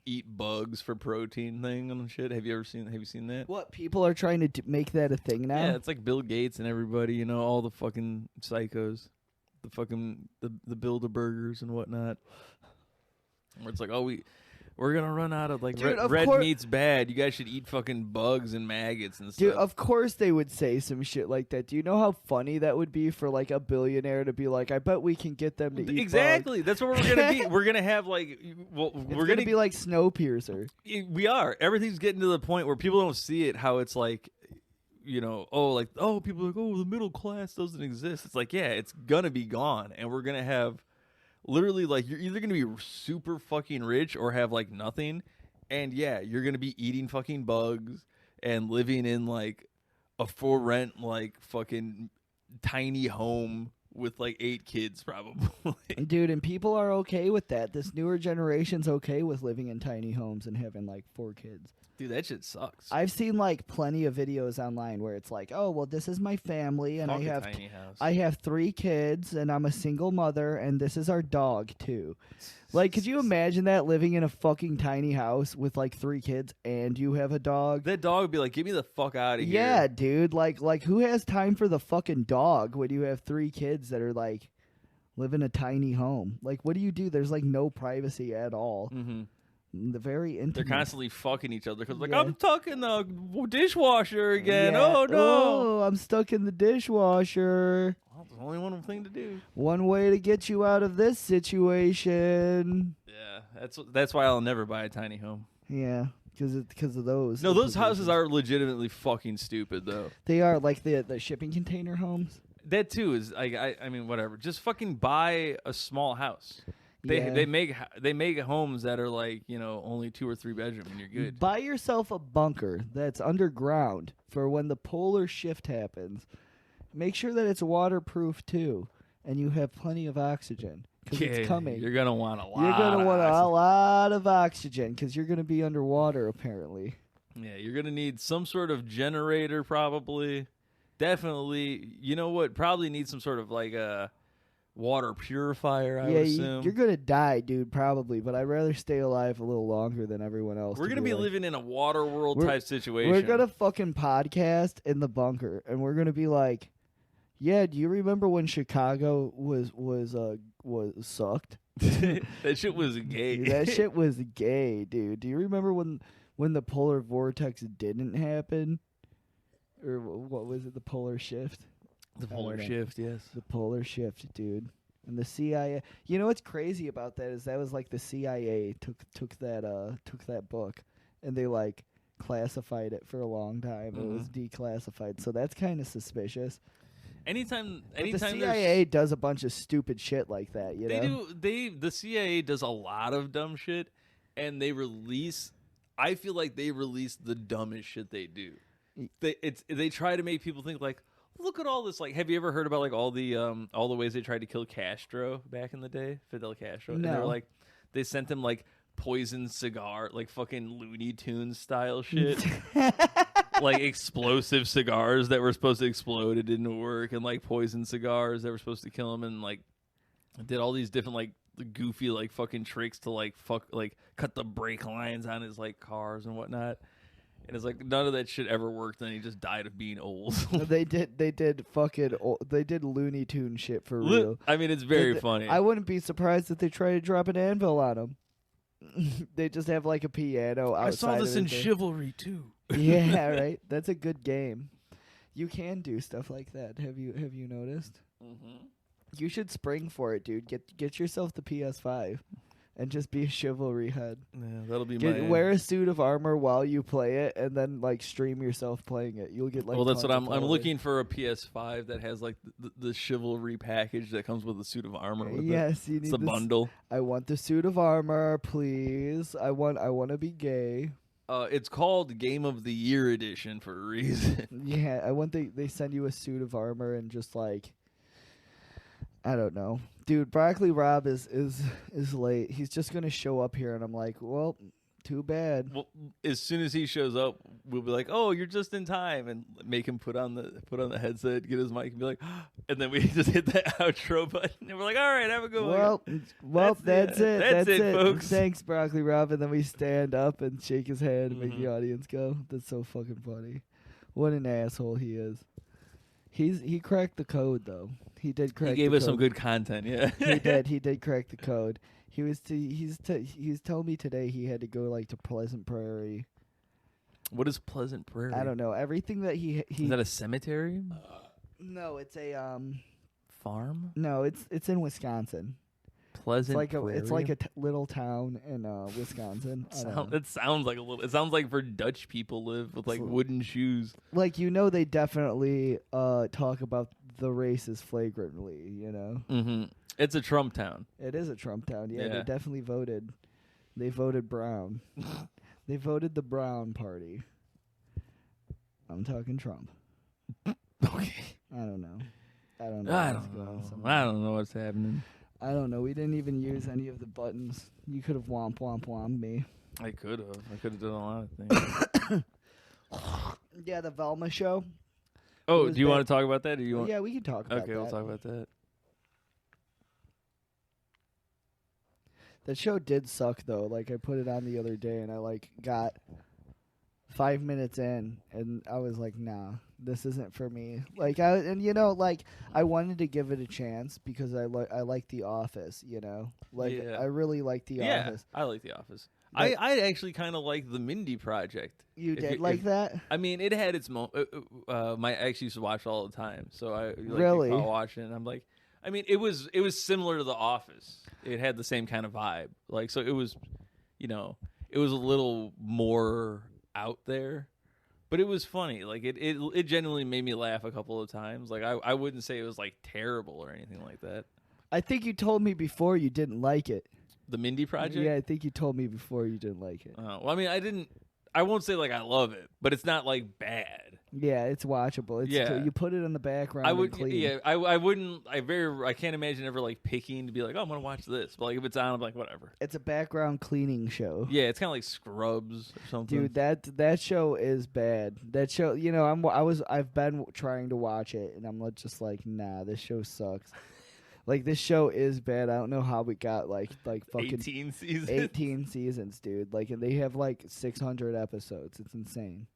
eat bugs for protein thing and shit. Have you seen that? What, people are trying to make that a thing now? Yeah, it's like Bill Gates and everybody, all the fucking psychos, the fucking the Bilderbergers and whatnot. Where it's like, oh, we're gonna run out of like red meat's bad. You guys should eat fucking bugs and maggots and stuff. Dude, of course they would say some shit like that. Do you know how funny that would be for like a billionaire to be like, I bet we can get them to eat exactly. bugs. That's what we're gonna be. We're gonna have like, we're gonna be like Snowpiercer. We are. Everything's getting to the point where people don't see it. How it's like, people are like, oh, the middle class doesn't exist. It's like, yeah, it's gonna be gone, and we're gonna have. Literally, like, you're either going to be super fucking rich or have, like, nothing. And, yeah, you're going to be eating fucking bugs and living in, like, a for rent, like, fucking tiny home with, like, 8 kids, probably. Dude, and people are okay with that. This newer generation's okay with living in tiny homes and having, like, 4 kids. Dude, that shit sucks. I've seen like plenty of videos online where it's like, oh well, this is my family and I have 3 kids and I'm a single mother and this is our dog too. Like, could you imagine that, living in a fucking tiny house with like 3 kids and you have a dog? That dog would be like, get me the fuck out of here. Yeah, dude. Like who has time for the fucking dog when you have 3 kids that are like live in a tiny home? Like, what do you do? There's like no privacy at all. Mm-hmm. The very intimate. They're constantly fucking each other because, like, I'm stuck in the dishwasher again. Yeah. Oh, no. Oh, I'm stuck in the dishwasher. Well, there's only one thing to do. One way to get you out of this situation. Yeah, that's why I'll never buy a tiny home. Yeah, because of those. No, those houses are legitimately fucking stupid, though. They are, like the shipping container homes. That, too, is, like, I mean, whatever. Just fucking buy a small house. They make homes that are like, only 2 or 3 bedroom and you're good. Buy yourself a bunker that's underground for when the polar shift happens. Make sure that it's waterproof too, and you have plenty of oxygen because it's coming. You're gonna want a lot. You're gonna want a lot of oxygen because you're gonna be underwater apparently. Yeah, you're gonna need some sort of generator probably. Definitely, you know what? Probably need some sort of like a water purifier, I would assume. You're gonna die, dude, probably, but I'd rather stay alive a little longer than everyone else. We're gonna be living in a water world type situation. We're gonna fucking podcast in the bunker, and we're gonna be like, yeah, do you remember when Chicago was sucked? That shit was gay. Dude, that shit was gay, dude. Do you remember when the polar vortex didn't happen? Or what was it, the polar shift? The polar shift, yes. The polar shift, dude. And the CIA. You know what's crazy about that is that was like the CIA took that book and they like classified it for a long time. It was declassified. So that's kind of suspicious. Anytime the CIA does a bunch of stupid shit like that, you know? The CIA does a lot of dumb shit and I feel like they release the dumbest shit they do. They try to make people think like, look at all this. Like, have you ever heard about like all the ways they tried to kill Castro back in the day, Fidel Castro? No. And they were like, they sent him like poisoned cigar, like fucking Looney Tunes style shit. like explosive cigars that were supposed to explode. It didn't work, and like poison cigars that were supposed to kill him, and like did all these different like goofy like fucking tricks to like cut the brake lines on his like cars and whatnot. And it's like none of that shit ever worked. And he just died of being old. They did Looney Tune shit for real. I mean, it's very funny. I wouldn't be surprised if they try to drop an anvil on him. They just have like a piano outside. I saw this in thing. Chivalry too. Yeah, right. That's a good game. You can do stuff like that. Have you noticed? Mm-hmm. You should spring for it, dude. Get yourself the PS5 and just be a chivalry head. Yeah, that'll be wear a suit of armor while you play it, and then like stream yourself playing it. You'll get like. Well, that's what I'm looking for, a PS5 that has like the chivalry package that comes with a suit of armor. With yes, you need it's a bundle. I want the suit of armor, please. I want to be gay. It's called Game of the Year Edition for a reason. Yeah, I want they send you a suit of armor and just like. I don't know. Dude, Broccoli Rob is late. He's just going to show up here, and I'm like, well, too bad. Well, as soon as he shows up, we'll be like, oh, you're just in time, and make him put on the headset, get his mic, and be like, and then we just hit the outro button, and we're like, all right, have a good one. Well, that's it. That's it, folks. Thanks, Broccoli Rob. And then we stand up and shake his hand and make the audience go. That's so fucking funny. What an asshole he is. He cracked the code, though. He did crack. He gave us some good content. Yeah, He did crack the code. He's telling me today he had to go like to Pleasant Prairie. What is Pleasant Prairie? I don't know. Everything that he is that a cemetery? No, it's a farm. No, it's in Wisconsin. Pleasant Prairie. It's like a little town in Wisconsin. It sounds like a little. It sounds like where Dutch people live with like wooden shoes. Like they definitely talk about the races flagrantly. Mm-hmm. It's a Trump town. It is a Trump town. Yeah, they definitely voted. They voted brown. They voted the Brown Party. I'm talking Trump. Okay. I don't know. I don't know what's happening. I don't know. We didn't even use any of the buttons. You could have womp me. I could have. I could have done a lot of things. Yeah, the Velma show. Oh, do you want to talk about that? Or you want? Yeah, we can talk about that. Okay, we'll talk about that. That show did suck, though. Like, I put it on the other day, and I, like, got 5 minutes in, and I was like, nah, this isn't for me. Like, I wanted to give it a chance because I like The Office, Like, yeah. I really like The Office. Yeah, I like The Office. I actually kind of like the Mindy Project. You did like that? I mean, it had its moment. My ex used to watch it all the time, so I really watching it. And I'm like, I mean, it was similar to The Office. It had the same kind of vibe. Like, so it was, it was a little more out there, but it was funny. Like, it genuinely made me laugh a couple of times. Like, I wouldn't say it was like terrible or anything like that. I think you told me before you didn't like it. The Mindy Project? Yeah, I think you told me before you didn't like it. Well, I mean, I won't say like I love it, but it's not like bad. Yeah, it's watchable. You put it in the background. I would, and clean. yeah. I wouldn't. I can't imagine ever like picking to be like, oh, I'm gonna watch this. But like if it's on, I'm like, whatever. It's a background cleaning show. Yeah, it's kind of like Scrubs or something. Dude, that show is bad. That show, I've been trying to watch it, and I'm just like, nah, this show sucks. Like, this show is bad. I don't know how we got like fucking 18 seasons. 18 seasons, dude. Like, and they have like 600 episodes. It's insane.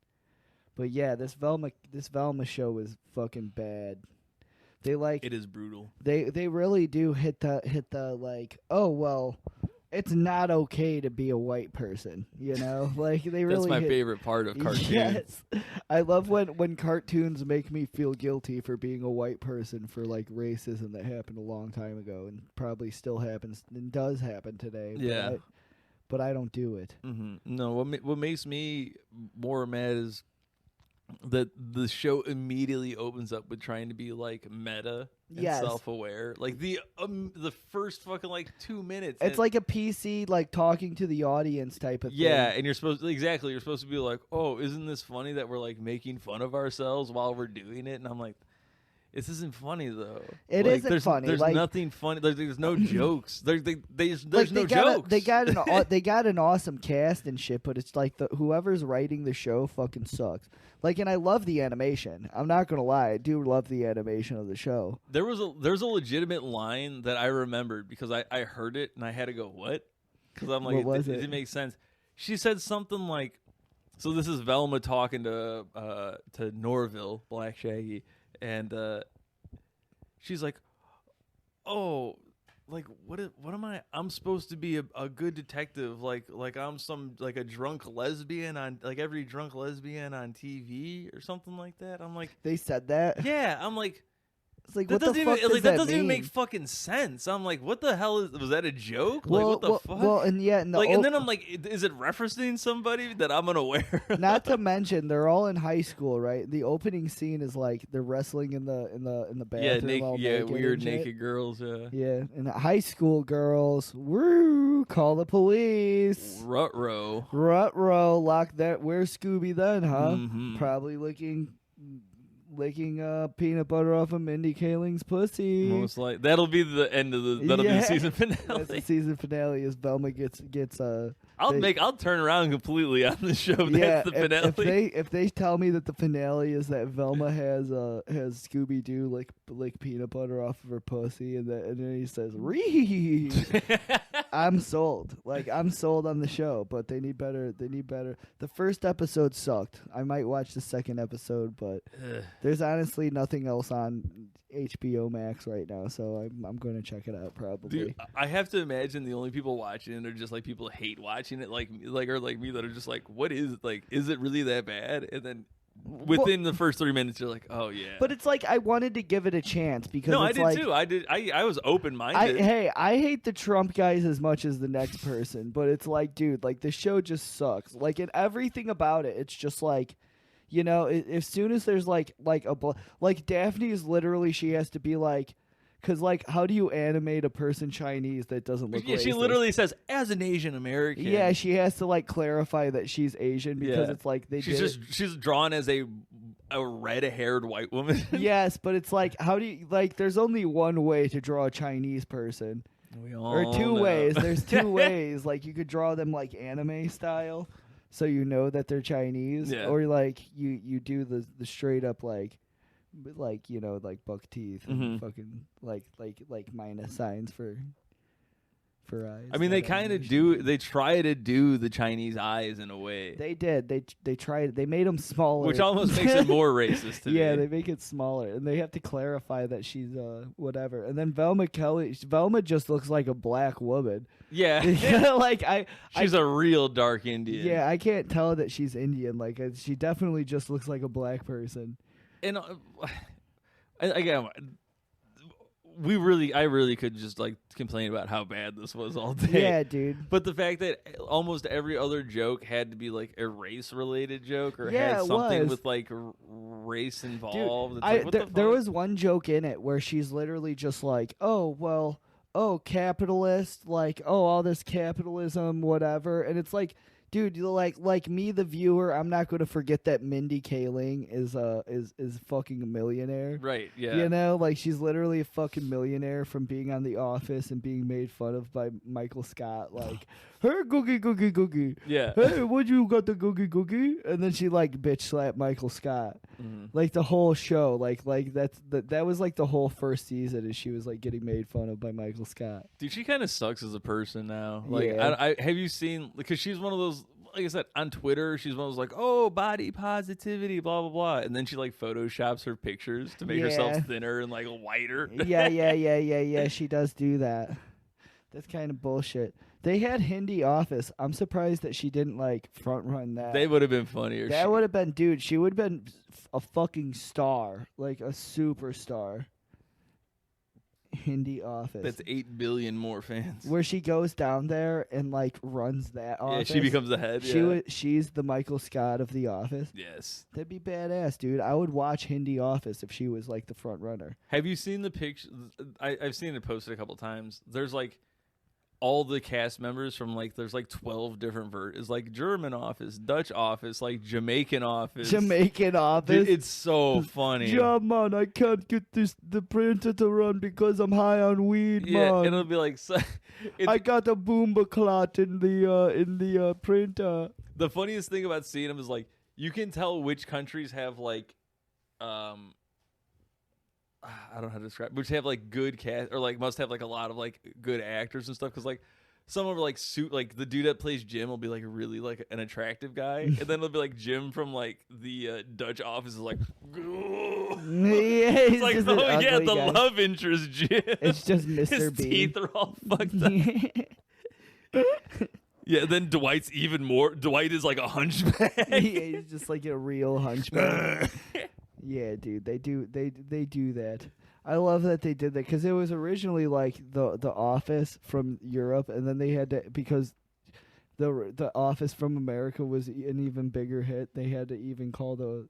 But yeah, this Velma show is fucking bad. It is brutal. They really do hit the like, oh well, it's not okay to be a white person, Like, they really. That's my favorite part of cartoons. Yes, I love when cartoons make me feel guilty for being a white person for like racism that happened a long time ago and probably still happens and does happen today. Yeah, but I don't do it. Mm-hmm. No, what makes me more mad is that the show immediately opens up with trying to be like meta and self-aware. Like the first fucking like 2 minutes, it's like a PC like talking to the audience type of thing. Yeah, and you're supposed to be like, oh, isn't this funny that we're like making fun of ourselves while we're doing it? And I'm like, This isn't funny though. It like, isn't there's, funny. There's like, nothing funny. There's no jokes. There's like no jokes. They got an awesome cast and shit, but it's like whoever's writing the show fucking sucks. Like, and I love the animation. I'm not gonna lie, I do love the animation of the show. There's a legitimate line that I remembered because I heard it and I had to go what? Because I'm like, What it was didn't make sense. She said something like, so this is Velma talking to Norville, Black Shaggy, and she's like, "Oh, like what am I? I'm supposed to be a good detective, like I'm like a drunk lesbian on like every drunk lesbian on TV or something like that." I'm like, They said that. yeah, I'm like. It's like, That what the fuck does that that doesn't even mean? make fucking sense. I'm like, what the hell was that a joke? Well, like, what the fuck? Well, and yeah, and and then I'm like, is it referencing somebody that I'm unaware of? not to mention they're all in high school, right? The opening scene is like they're wrestling in the bathroom. All naked weird and shit. naked girls. Yeah, and high school girls, woo, call the police. Rut-row. Lock that. Where's Scooby then, huh? Mhm. Probably licking peanut butter off of Mindy Kaling's pussy. Most like that'll be the end of that'll be the season finale. That's the season finale. As Velma gets I'll turn around completely on the show. Yeah, That's the finale. if they tell me that the finale is that Velma has Scooby Doo lick peanut butter off of her pussy and then he says "Ree," I'm sold. Like, I'm sold on the show, but they need better. The first episode sucked. I might watch the second episode, but there's honestly nothing else on HBO Max right now, so I'm going to check it out probably. Dude, I have to imagine the only people watching it are just like people hate watching it, like me that are just like, what is is it really that bad? And then within the first 3 minutes, you're like, oh yeah. But it's like I wanted to give it a chance because no, it's I did too. I was open minded. I hate the Trump guys as much as the next person, but it's like, dude, like the show just sucks. Like, in everything about it, it's just like, you know, as soon as there's like Daphne is literally, she has to be like, because like, how do you animate a person Chinese that doesn't look racist? She literally says, as an Asian American. Yeah, she has to like clarify that she's Asian because it's like she's drawn as a red-haired white woman. Yes, but it's like, how do you, like, there's only one way to draw a Chinese person. Or two ways. There's two ways. Like, you could draw them like anime style, so you know that they're Chinese. Yeah. Or like you do the straight up like you know, like buck teeth and fucking like minus signs for eyes. I mean, they kind of do. They try to do the Chinese eyes in a way. They did. They tried. They made them smaller, which almost makes it more racist to me. Yeah, they make it smaller, and they have to clarify that she's whatever. And then Velma just looks like a black woman. Yeah, like she's a real dark Indian. Yeah, I can't tell that she's Indian. Like, she definitely just looks like a black person. And again, I really could just like complain about how bad this was all day. Yeah, dude. But the fact that almost every other joke had to be like a race related joke or had it something was. with like race involved. Dude, there was one joke in it where she's literally just like, capitalist, like, all this capitalism, whatever. And it's like, dude, like me, the viewer, I'm not going to forget that Mindy Kaling is fucking a millionaire. Right, yeah. You know, like, she's literally a fucking millionaire from being on The Office and being made fun of by Michael Scott. Like, hey, googie. Yeah. Hey, what you got the googie? And then she, like, bitch slapped Michael Scott. Like, the whole show. Like that was, like, the whole first season, and she was, like, getting made fun of by Michael Scott. Dude, she kind of sucks as a person now. Like, Yeah. I have you seen, because she's one of those, like I said, on Twitter, she's one of those like, oh, body positivity, blah, blah, blah. And then she like photoshops her pictures to make herself thinner and like whiter. Yeah. She does do that. That's kind of bullshit. They had Hindi Office. I'm surprised that she didn't like front run that. They would have been funnier. That would have been, dude, she would have been a fucking star. Like a superstar. Hindi Office. That's 8 billion more fans. Where she goes down there and like runs that office. Yeah, she becomes the head. She's the Michael Scott of The Office. Yes. That'd be badass, dude. I would watch Hindi Office if she was like the front runner. Have you seen the picture? I've seen it posted a couple times. There's like all the cast members from like there's like 12 different versions, like German office, Dutch office, like Jamaican office. Dude, it's so funny. Yeah, man, I can't get the printer to run because I'm high on weed, man. It'll be like I got a boomba clot in the printer. The funniest thing about seeing them is like you can tell which countries have like I don't know how to describe, which have like good cast or like must have like a lot of like good actors and stuff. Because like some of them are like like the dude that plays Jim will be like really like an attractive guy, and then it'll be like Jim from like the Dutch office is like, it's like oh yeah, the guy. Love interest Jim. It's just Mr. His B. teeth are all fucked up. Yeah, then Dwight's even more. Dwight is like a hunchback. Yeah, he's just like a real hunchback. Yeah, dude, they do that. I love that they did that because it was originally like the Office from Europe, and then they had to, because the Office from America was an even bigger hit. They had to even call the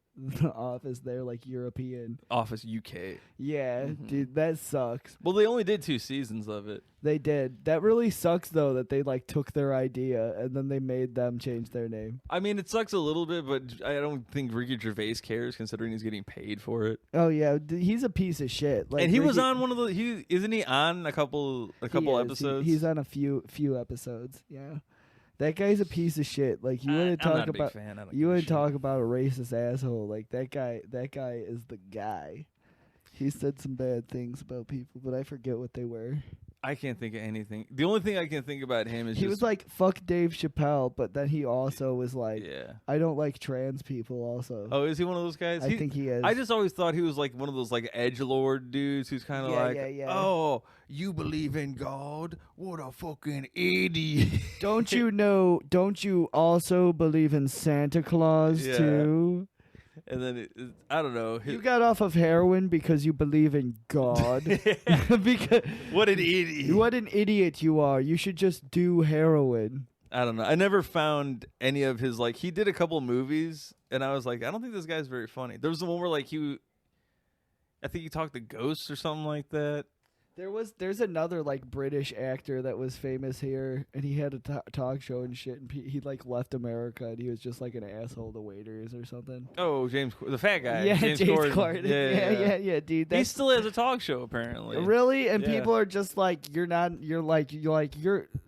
Office there like European. Office UK. Yeah, dude, that sucks. Well, they only did 2 seasons of it. They did. That really sucks though that they like took their idea and then they made them change their name. I mean, it sucks a little bit, but I don't think Ricky Gervais cares considering he's getting paid for it. Oh yeah, he's a piece of shit. Like, and he was on one of the. Isn't he on a couple episodes? He's on a few episodes. Yeah. That guy's a piece of shit. Like you wouldn't talk about a racist asshole. Like that guy is the guy. He said some bad things about people, but I forget what they were. I can't think of anything. The only thing I can think about him is he was like fuck Dave Chappelle, but then he also was like, I don't like trans people. Also, oh, is he one of those guys? I think he is. I just always thought he was like one of those like edgelord dudes who's kind of oh, you believe in God? What a fucking idiot! Don't you know? Don't you also believe in Santa Claus too? And then I don't know. You got off of heroin because you believe in God. Because what an idiot! What an idiot you are! You should just do heroin. I don't know. I never found any of his like. He did a couple movies, and I was like, I don't think this guy's very funny. There was the one where like I think he talked to ghosts or something like that. There's another like British actor that was famous here, and he had a talk show and shit, and he like left America, and he was just like an asshole to waiters or something. Oh, the fat guy. Yeah, James Corden. Yeah, dude. He still has a talk show apparently. Really? And people are just like, you're.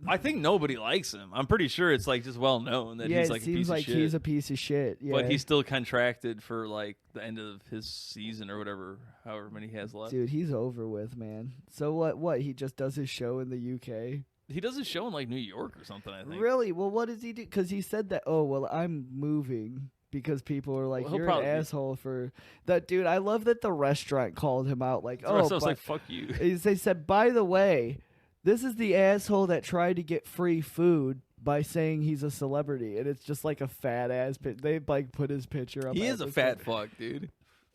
I think nobody likes him. I'm pretty sure it's like just well known that he's like a piece of shit. It seems like he's a piece of shit. Yeah. But he's still contracted for like the end of his season or whatever, however many he has left. Dude, he's over with, man. So what? He just does his show in the UK? He does his show in like New York or something, I think. Really? Well, what does he do? Because he said that, oh, well, I'm moving because people are like, you're an asshole for that. Dude, I love that the restaurant called him out like, oh, so it's like, fuck you. They said, by the way, this is the asshole that tried to get free food by saying he's a celebrity. And it's just like a fat ass. They like put his picture up. He is a fat fuck, dude.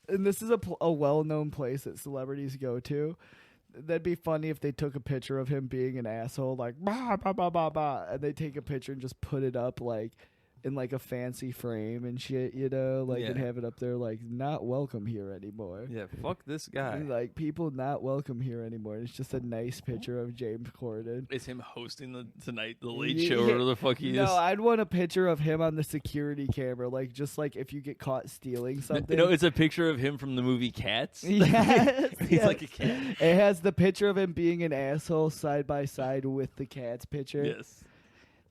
And this is a well-known place that celebrities go to. That'd be funny if they took a picture of him being an asshole, like, bah, bah, bah, bah, bah, and they take a picture and just put it up, like, in, like, a fancy frame and shit, you know? Like, and have it up there, like, not welcome here anymore. Yeah, fuck this guy. Like, people not welcome here anymore. It's just a nice picture of James Corden. It's him hosting the Late Show or whatever the fuck he is. No, I'd want a picture of him on the security camera, like, just like if you get caught stealing something. No, it's a picture of him from the movie Cats. Yes. He's like a cat. It has the picture of him being an asshole side by side with the Cats picture. Yes.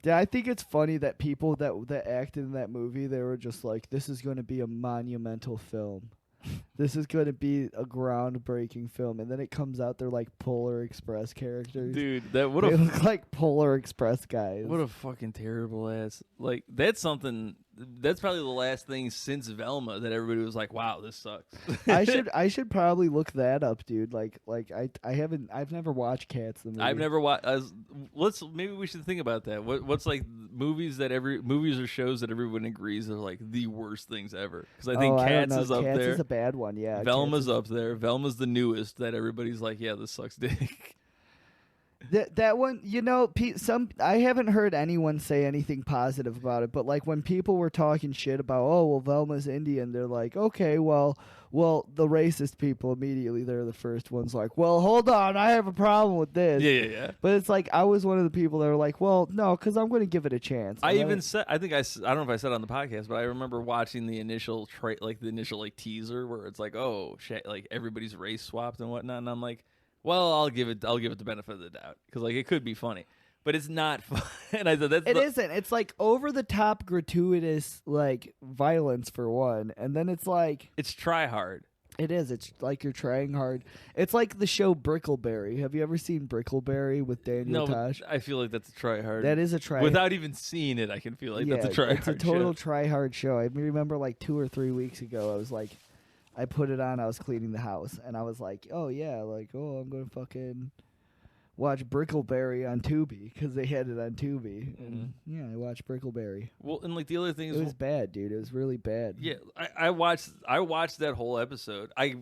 Yeah, I think it's funny that people that acted in that movie, they were just like, this is going to be a monumental film. This is going to be a groundbreaking film. And then it comes out, they're like Polar Express characters. Dude, they look like Polar Express guys. What a fucking terrible ass. Like, that's something... That's probably the last thing since Velma that everybody was like, "Wow, this sucks." I should probably look that up, dude. I've never watched Cats the movie. I've never watched. Maybe we should think about that. What's like movies or shows that everyone agrees are like the worst things ever? Because I think Cats is up there. Cats is a bad one. Yeah, Velma's up there. Velma's the newest that everybody's like, "Yeah, this sucks dick." That one, I haven't heard anyone say anything positive about it, but like when people were talking shit about, oh, well, Velma's Indian, they're like, okay, well, the racist people immediately, they're the first ones like, well, hold on, I have a problem with this. Yeah. But it's like, I was one of the people that were like, well, no, because I'm going to give it a chance. I even said, I don't know if I said it on the podcast, but I remember watching the initial teaser where it's like, oh, shit, like everybody's race swapped and whatnot, and I'm like, well, I'll give it the benefit of the doubt because like it could be funny, but it's not fun. And I said isn't. It's like over the top, gratuitous like violence for one, and then it's like it's try hard. It is. It's like you're trying hard. It's like the show Brickleberry. Have you ever seen Brickleberry with Daniel Tosh? I feel like that's a try hard. That is a try. Without even seeing it, I can feel like that's a try hard. It's a total try hard show. I remember like 2 or 3 weeks ago, I was like, I put it on. I was cleaning the house, and I was like, oh yeah, like I'm gonna fucking watch Brickleberry on Tubi because they had it on Tubi. And yeah, I watched Brickleberry. Well, and like the other thing is, it was bad, dude. It was really bad. Yeah, I watched that whole episode. I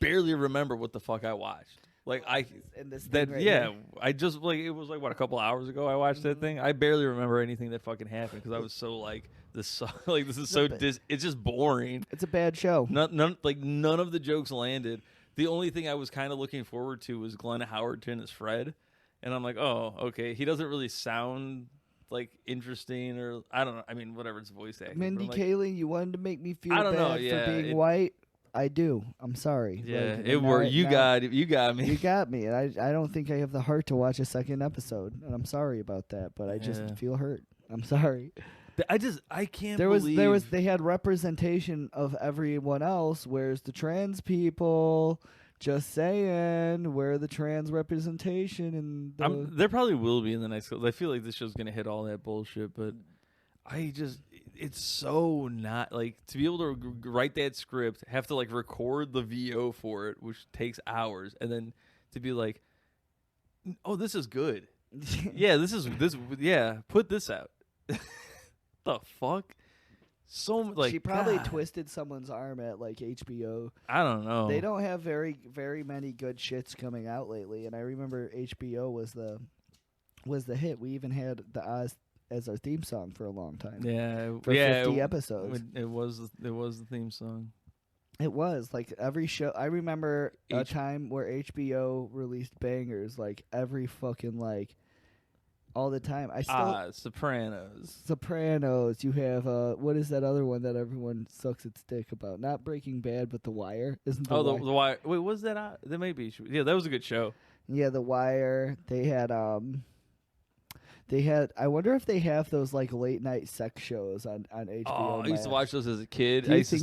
barely remember what the fuck I watched. Like I just like it was like what, a couple hours ago I watched that thing. I barely remember anything that fucking happened because I was so like this is so it's just boring. It's a bad show. None of the jokes landed. The only thing I was kind of looking forward to was Glenn Howerton as Fred, and I'm like, oh, okay. He doesn't really sound like interesting, or I don't know. I mean, whatever, it's voice acting. Mindy Kaling, you wanted to make me feel bad for being white. I do. I'm sorry. Yeah, it worked. You got me. You got me, and I don't think I have the heart to watch a second episode, and I'm sorry about that. But I just feel hurt. I'm sorry. I can't believe they had representation of everyone else, whereas the trans people, just saying, where are the trans representation? And there probably will be in the next. I feel like this show's gonna hit all that bullshit, but it's so not like to be able to write that script, have to like record the VO for it, which takes hours, and then to be like, oh, this is good. Yeah, put this out. The fuck? So like she probably twisted someone's arm at like HBO. I don't know. They don't have very, very many good shits coming out lately, and I remember HBO was the hit. We even had the Oz as our theme song for a long time. Yeah, for 50 episodes. It was the theme song. It was like every show. I remember a time where HBO released bangers like every fucking like. All the time. Sopranos. You have what is that other one that everyone sucks its dick about? Not Breaking Bad, but The Wire. Isn't The Wire? The Wire. Wait, was that? That may be. Yeah, that was a good show. Yeah, The Wire. They had. I wonder if they have those like late night sex shows on HBO. Oh, I used to watch those as a kid. I used to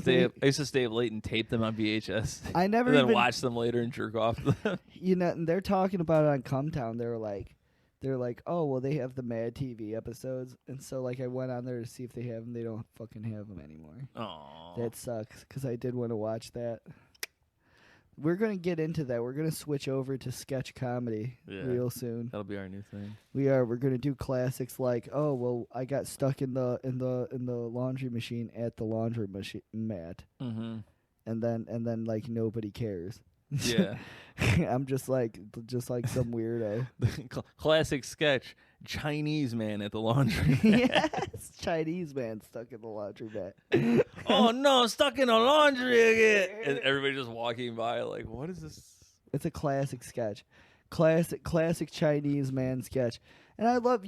stay up late and tape them on VHS. I never and then watch them later and jerk off to them. And they're talking about it on Cumtown. They're like, oh, well, they have the Mad TV episodes. And so, like, I went on there to see if they have them. They don't fucking have them anymore. Oh, that sucks, because I did want to watch that. We're going to get into that. We're going to switch over to sketch comedy real soon. That'll be our new thing. We're going to do classics like, oh, well, I got stuck in the laundry machine at the laundry mat. Mm-hmm. And then, like, nobody cares. Yeah. I'm just like some weirdo. Classic sketch: Chinese man at the laundry. Yes, Chinese man stuck in the laundry mat. Oh no, stuck in the laundry again! And everybody just walking by, like, what is this? It's a classic sketch, classic Chinese man sketch. And I love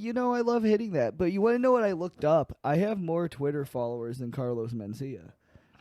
hitting that. But you want to know what I looked up? I have more Twitter followers than Carlos Mencia.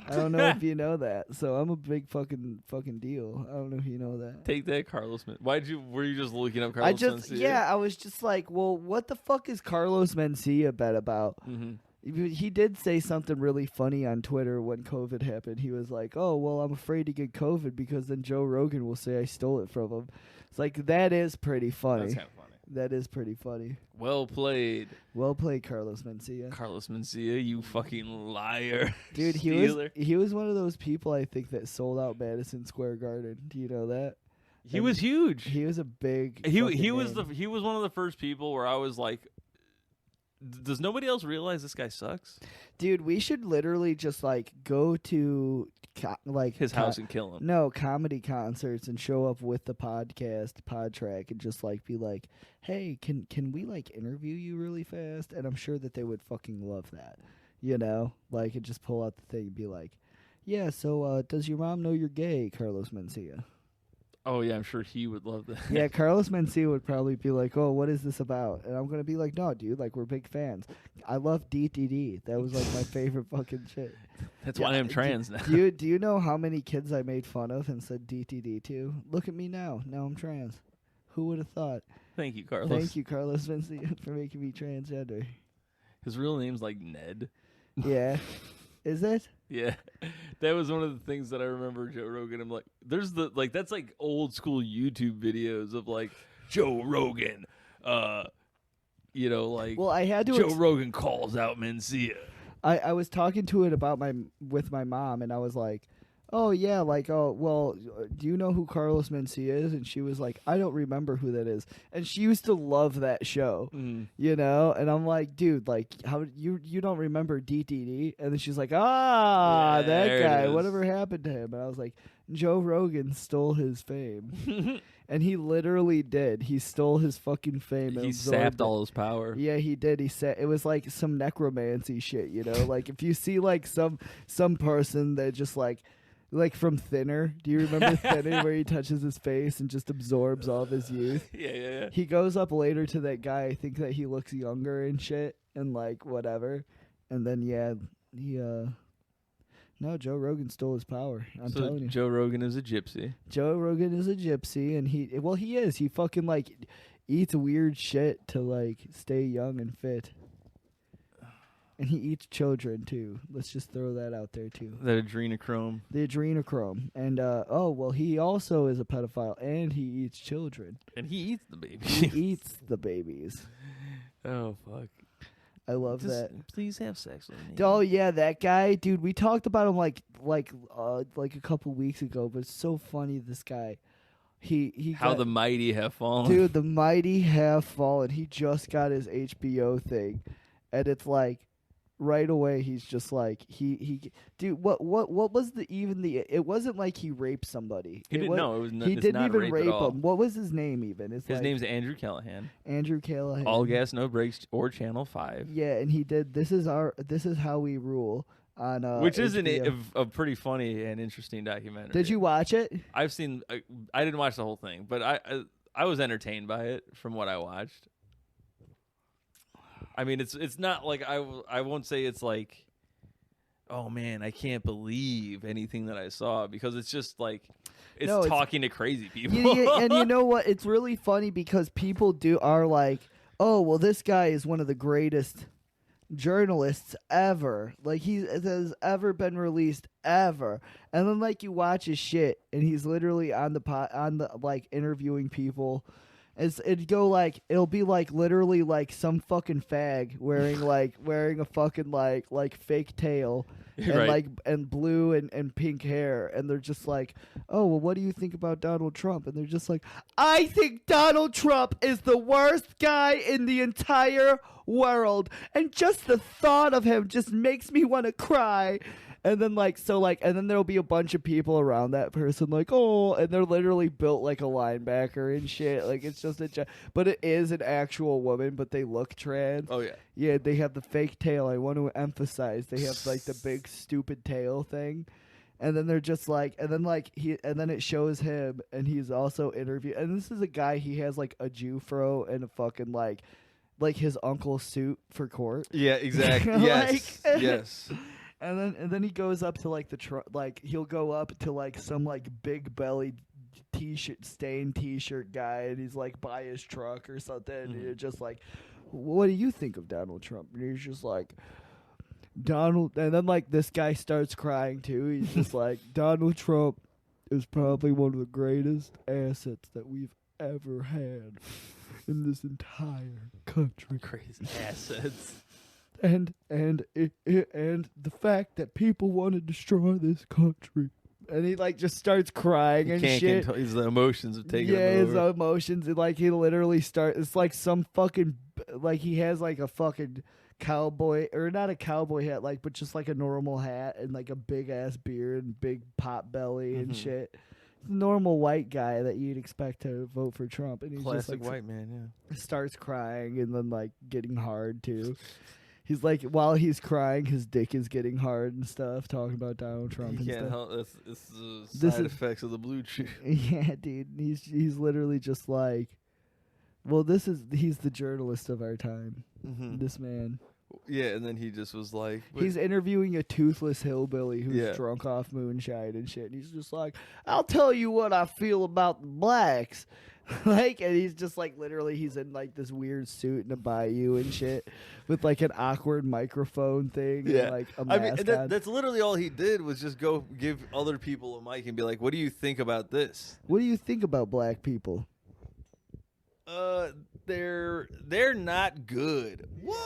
I don't know if you know that. So I'm a big fucking deal. I don't know if you know that. Take that, Carlos. Were you just looking up Carlos Mencia? Yeah, I was just like, well, what the fuck is Carlos Mencia bet about? Mm-hmm. He did say something really funny on Twitter when COVID happened. He was like, oh, well, I'm afraid to get COVID because then Joe Rogan will say I stole it from him. It's like, that is pretty funny. That's kind of funny. That is pretty funny. Well played. Well played, Carlos Mencia. Carlos Mencia, you fucking liar. Dude, he was one of those people, I think, that sold out Madison Square Garden. Do you know that? He was huge. He was a big he was one of the first people where I was like, does nobody else realize this guy sucks? Dude, we should literally just like go to his house and kill him. No, comedy concerts and show up with the pod track, and just like be like, hey, can we like interview you really fast? And I'm sure that they would fucking love that, you know, like, and just pull out the thing and be like, yeah, so does your mom know you're gay, Carlos Mencia? Oh yeah, I'm sure he would love that. Yeah, Carlos Mencia would probably be like, oh, what is this about? And I'm gonna be like, no, dude, like, we're big fans. I love DTD. That was like my favorite fucking shit. That's why I'm trans now. Do you know how many kids I made fun of and said DTD to? Look at me now. Now I'm trans. Who would have thought? Thank you, Carlos. Thank you, Carlos Mencia, for making me transgender. His real name's like Ned. Yeah. Is it? Yeah. That was one of the things that I remember Joe Rogan. I'm like, there's that's like old school YouTube videos of like Joe Rogan, you know, like, well, I had to Joe Rogan calls out Mencia. I was talking to it about with my mom, and I was like, oh yeah, like, oh well, do you know who Carlos Mencia is? And she was like, I don't remember who that is. And she used to love that show, you know. And I'm like, dude, like, how you don't remember DTD? And then she's like, Yeah, that guy. Whatever happened to him? And I was like, Joe Rogan stole his fame. And he literally did. He stole his fucking fame. He sapped all his power. Yeah, he did. It was like some necromancy shit, you know. Like, if you see like some person that just like from Thinner. Do you remember Thinner, where he touches his face and just absorbs all of his youth? Yeah. He goes up later to that guy. I think that he looks younger and shit, and like whatever. And then no, Joe Rogan stole his power. I'm telling you. Joe Rogan is a gypsy. Joe Rogan is a gypsy, and he is. He fucking like eats weird shit to like stay young and fit. And he eats children, too. Let's just throw that out there, too. That adrenochrome. The adrenochrome. And, he also is a pedophile, and he eats children. And he eats the babies. He eats the babies. Oh, fuck. I love that. Please have sex with me. Oh, yeah, that guy. Dude, we talked about him, like a couple weeks ago, but it's so funny, this guy. How the mighty have fallen. Dude, the mighty have fallen. He just got his HBO thing. And it's like, right away, he's just like dude. What was it wasn't like he raped somebody. He didn't even rape him. What was his name even? His name's Andrew Callahan. Andrew Callahan. All Gas No Breaks or Channel 5. Yeah, and he did. This is How We Rule on which is HBO. a pretty funny and interesting documentary. Did you watch it? I've seen. I didn't watch the whole thing, but I was entertained by it from what I watched. I mean, it's not like I won't say it's like, oh man, I can't believe anything that I saw, because it's just like it's talking to crazy people. Yeah, and you know what? It's really funny because people are like, oh well, this guy is one of the greatest journalists ever. Like, he has ever been released ever. And then like you watch his shit, and he's literally on the like interviewing people. It'll be like literally like some fucking fag wearing a fucking like fake tail and right. like and blue and pink hair, and they're just like, oh well, what do you think about Donald Trump? And they're just like, I think Donald Trump is the worst guy in the entire world, and just the thought of him just makes me want to cry. And then and then there'll be a bunch of people around that person like, oh, and they're literally built like a linebacker and shit. Like, it's just but it is an actual woman, but they look trans. Oh yeah. Yeah, they have the fake tail. I want to emphasize they have like the big stupid tail thing. And then they're just like, and then it shows him, and he's also interviewed. And this is a guy, he has like a Jew fro and a fucking like his uncle's suit for court. Yeah, exactly. Yes. Yes. And then he goes up to like he'll go up to like some like big belly stained t-shirt guy, and he's like by his truck or something. And you're just like, what do you think of Donald Trump? And he's just like, Donald. And then like this guy starts crying too. He's just like, Donald Trump is probably one of the greatest assets that we've ever had in this entire country. Crazy assets. And the fact that people want to destroy this country. And he like just starts crying and shit. His emotions have taken him over. Yeah, his emotions. And like he literally starts. It's like some fucking, like he has like a fucking cowboy, or not a cowboy hat, like, but just like a normal hat and like a big ass beard and big pot belly and shit. Normal white guy that you'd expect to vote for Trump, and he's Classic just like white man, yeah. starts crying and then like getting hard too. He's like, while he's crying, his dick is getting hard and stuff, talking about Donald Trump and He can't stuff. help. It's the side effects of the blue chew. Yeah, dude. He's literally just like, well, he's the journalist of our time. This man. Yeah, and then he just was like... He's interviewing a toothless hillbilly who's drunk off moonshine and shit. And he's just like, I'll tell you what I feel about the blacks. Like, and he's just like, literally, he's in like this weird suit in a bayou and shit with like an awkward microphone thing and like a mask on. That's literally all he did was just go give other people a mic and be like, what do you think about this? What do you think about black people? They're not good. What?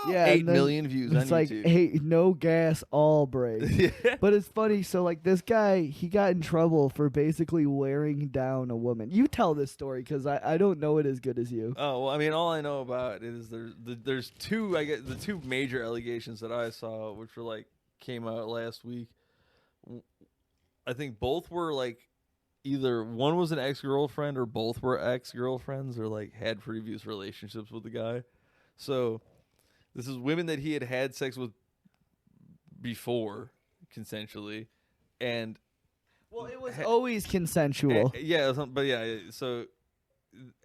Yeah, 8 million views on it's like, YouTube. hey, no gas, all brake. Yeah. But it's funny. So, like, this guy, he got in trouble for basically wearing down a woman. You tell this story because I don't know it as good as you. Oh, well, I mean, all I know about it is there's two, I guess, the two major allegations that I saw, which were, like, came out last week. I think both were, like, either one was an ex-girlfriend or both were ex-girlfriends or, like, had previous relationships with the guy. So... this is women that he had sex with before, consensually, and well, it was always consensual. Yeah, but yeah, so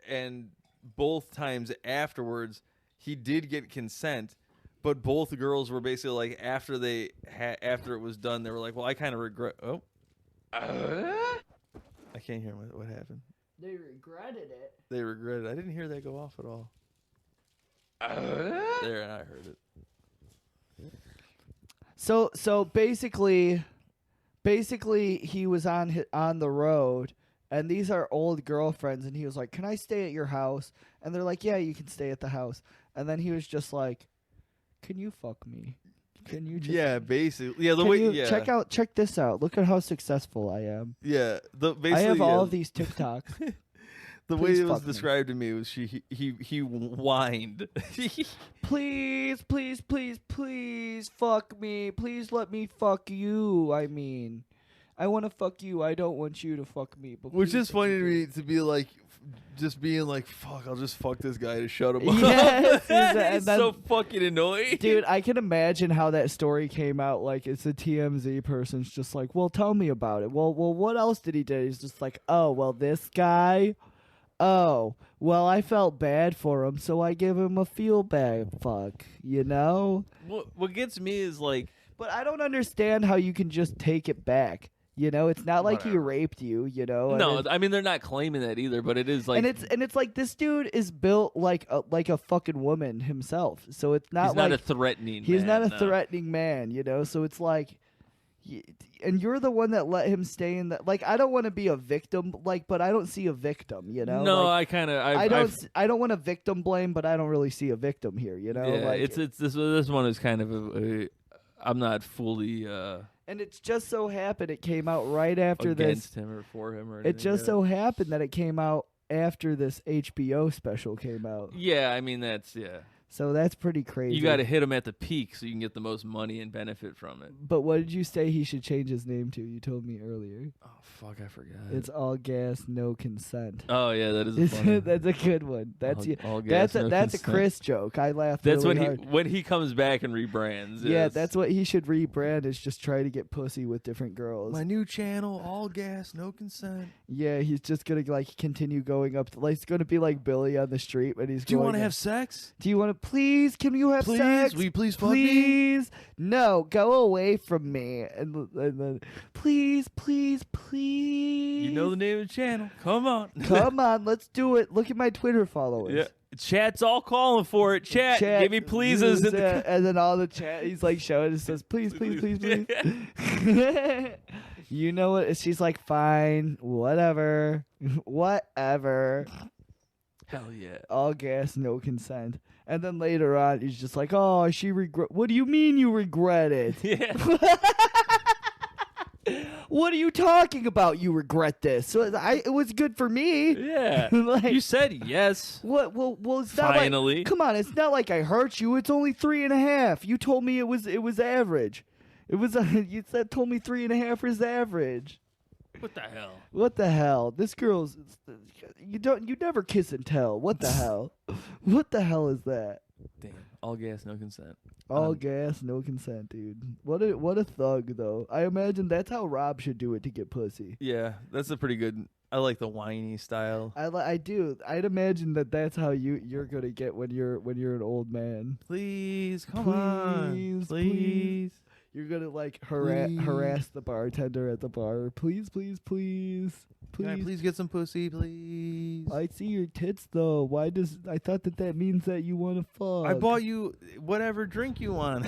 and both times afterwards, he did get consent, but both girls were basically like after it was done, they were like, "Well, I kind of regret." Oh, I can't hear what happened. They regretted it. They regretted it. I didn't hear that go off at all. There, I heard it. So basically he was on the road, and these are old girlfriends, and he was like, "Can I stay at your house?" And they're like, "Yeah, you can stay at the house." And then he was just like, "Can you fuck me? Can you just basically, check this out. Look at how successful I am. Yeah, I have all of these TikToks." The way it was described to me was he whined. Please, please, please, please fuck me. Please let me fuck you. I mean, I want to fuck you. I don't want you to fuck me. But which is funny to me to be like, just being like, fuck, I'll just fuck this guy to shut him yes, up. He's so fucking annoying. Dude, I can imagine how that story came out. Like, it's a TMZ person's just like, well, tell me about it. Well, what else did he do? He's just like, oh, well, this guy... oh, well, I felt bad for him, so I give him a feel bad fuck, you know? What gets me is like... but I don't understand how you can just take it back, you know? It's not like he raped you, you know? No, I mean, they're not claiming that either, but it is like... and it's like, this dude is built like a fucking woman himself, so it's not he's like... not a threatening man. He's not a threatening man, you know? So it's like... and you're the one that let him stay in that. Like, I don't want to be a victim, like, but I don't see a victim, you know. No, like, I don't want to victim blame, but I don't really see a victim here, you know. Yeah, like, it's this one is kind of I'm not fully. And it's just so happened it came out right after against this. him or for him or it just so happened that it came out after this HBO special came out. Yeah, I mean that's So that's pretty crazy. You got to hit him at the peak so you can get the most money and benefit from it. But what did you say he should change his name to? You told me earlier. Oh, fuck, I forgot. It's all gas, no consent. Oh, yeah, that is funny. That's a good one. That's all gas, that's a Chris joke. I laughed That's really hard. when he comes back and rebrands. Yeah, that's what he should rebrand, is just try to get pussy with different girls. My new channel, all gas, no consent. Yeah, he's just going to like continue going up. Like, it's going to be like Billy on the street when he's Do you want to have sex? Do you want to please? Can you have sex? Will you please fuck me? Please, no, go away from me. And then, please, please, please. You know the name of the channel. Come on. Come on, let's do it. Look at my Twitter followers. Yeah. Chat's all calling for it. Chat give me pleases. And then all the chat, he's like showing, it says, please, please, please, please. You know what? She's like, fine, whatever. Whatever. Hell yeah. All gas, no consent. And then later on, he's just like, oh, she regret. What do you mean you regret it? Yeah. What are you talking about? You regret this? So it was good for me. Yeah. Like, You said yes. what? Well, it's not Finally. like, come on, it's not like I hurt you. It's only 3.5. You told me it was average. It was you said told me 3.5 is average. What the hell? What the hell? This girl's you never kiss and tell. What the hell? What the hell is that? Damn. All gas, no consent. All gas, no consent, dude. What a thug though. I imagine that's how Rob should do it to get pussy. Yeah, that's a pretty good. I like the whiny style. I do. I'd imagine that's how you're gonna get when you're an old man. Please, come on, please. You're gonna like harass the bartender at the bar. Please. Can I please get some pussy, please? I see your tits though. Why does I thought that means that you want to fuck? I bought you whatever drink you want.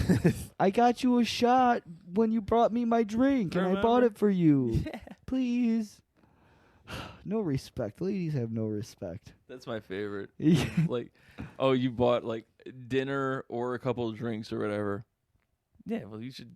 I got you a shot when you brought me my drink, and I bought it for you. Yeah. Please. No respect. Ladies have no respect. That's my favorite. Yeah. Like, oh, you bought like dinner or a couple of drinks or whatever. Yeah, well, you should.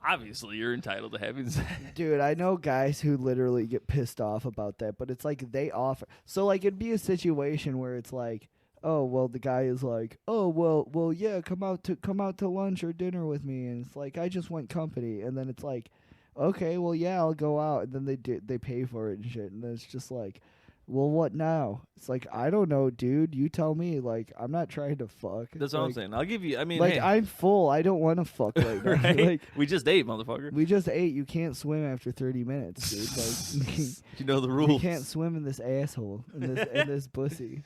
Obviously, you're entitled to having sex. Dude, I know guys who literally get pissed off about that, but it's like they offer. So like it'd be a situation where it's like, oh well, the guy is like, oh well, yeah, come out to lunch or dinner with me, and it's like I just want company, and then it's like, okay, well yeah, I'll go out, and then they pay for it and shit, and then it's just like, well, what now? It's like, I don't know, dude. You tell me. Like, I'm not trying to fuck. That's what I'm saying. I'll give you. I mean, like, hey. I'm full. I don't want to fuck right now. Right? Like, we just ate, motherfucker. we just ate. You can't swim after 30 minutes, dude. Like, You know the rules. you can't swim in this asshole, in this pussy.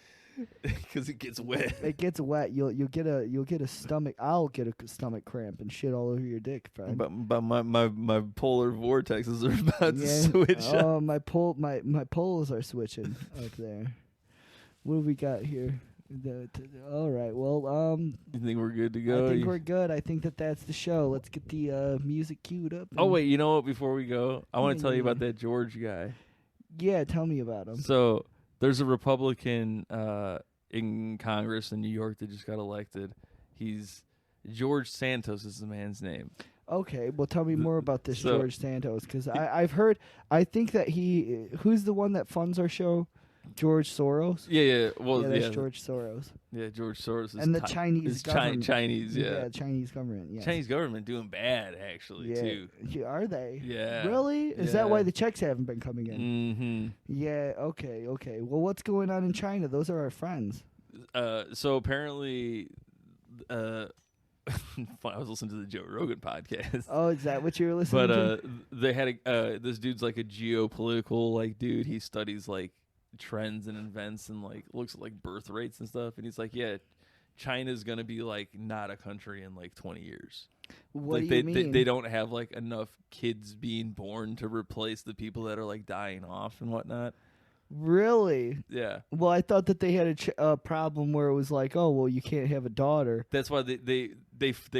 Because it gets wet. It gets wet. You'll get a stomach. I'll get a stomach cramp and shit all over your dick, friend. But my polar vortexes are about to switch. Oh, my poles are switching up there. What do we got here? All right. Well, You think we're good to go? I think we're good. I think that's the show. Let's get the music queued up. Oh wait, you know what? Before we go, I want to tell you about that George guy. Yeah, tell me about him. So there's a Republican in Congress in New York that just got elected. He's George Santos is the man's name. Okay, well, tell me more about this George Santos, because I've heard. I think that who's the one that funds our show? George Soros. Yeah. Well, that's George Soros. Yeah, George Soros. And the Chinese government. Chinese, yeah. Yeah, Chinese government. Yeah. Chinese government doing bad actually too. Yeah, are they? Yeah. Really? Is that why the checks haven't been coming in? Mm-hmm. Yeah. Okay. Well, what's going on in China? Those are our friends. So apparently, I was listening to the Joe Rogan podcast. Oh, is that what you were listening to? But they had this dude's like a geopolitical like dude. He studies like trends and events and like looks at like birth rates and stuff. And he's like, yeah, China's gonna be like not a country in like 20 years. What like do you mean? They don't have like enough kids being born to replace the people that are like dying off and whatnot. Really? Yeah. Well, I thought that they had a problem where it was like, oh, well, you can't have a daughter. That's why they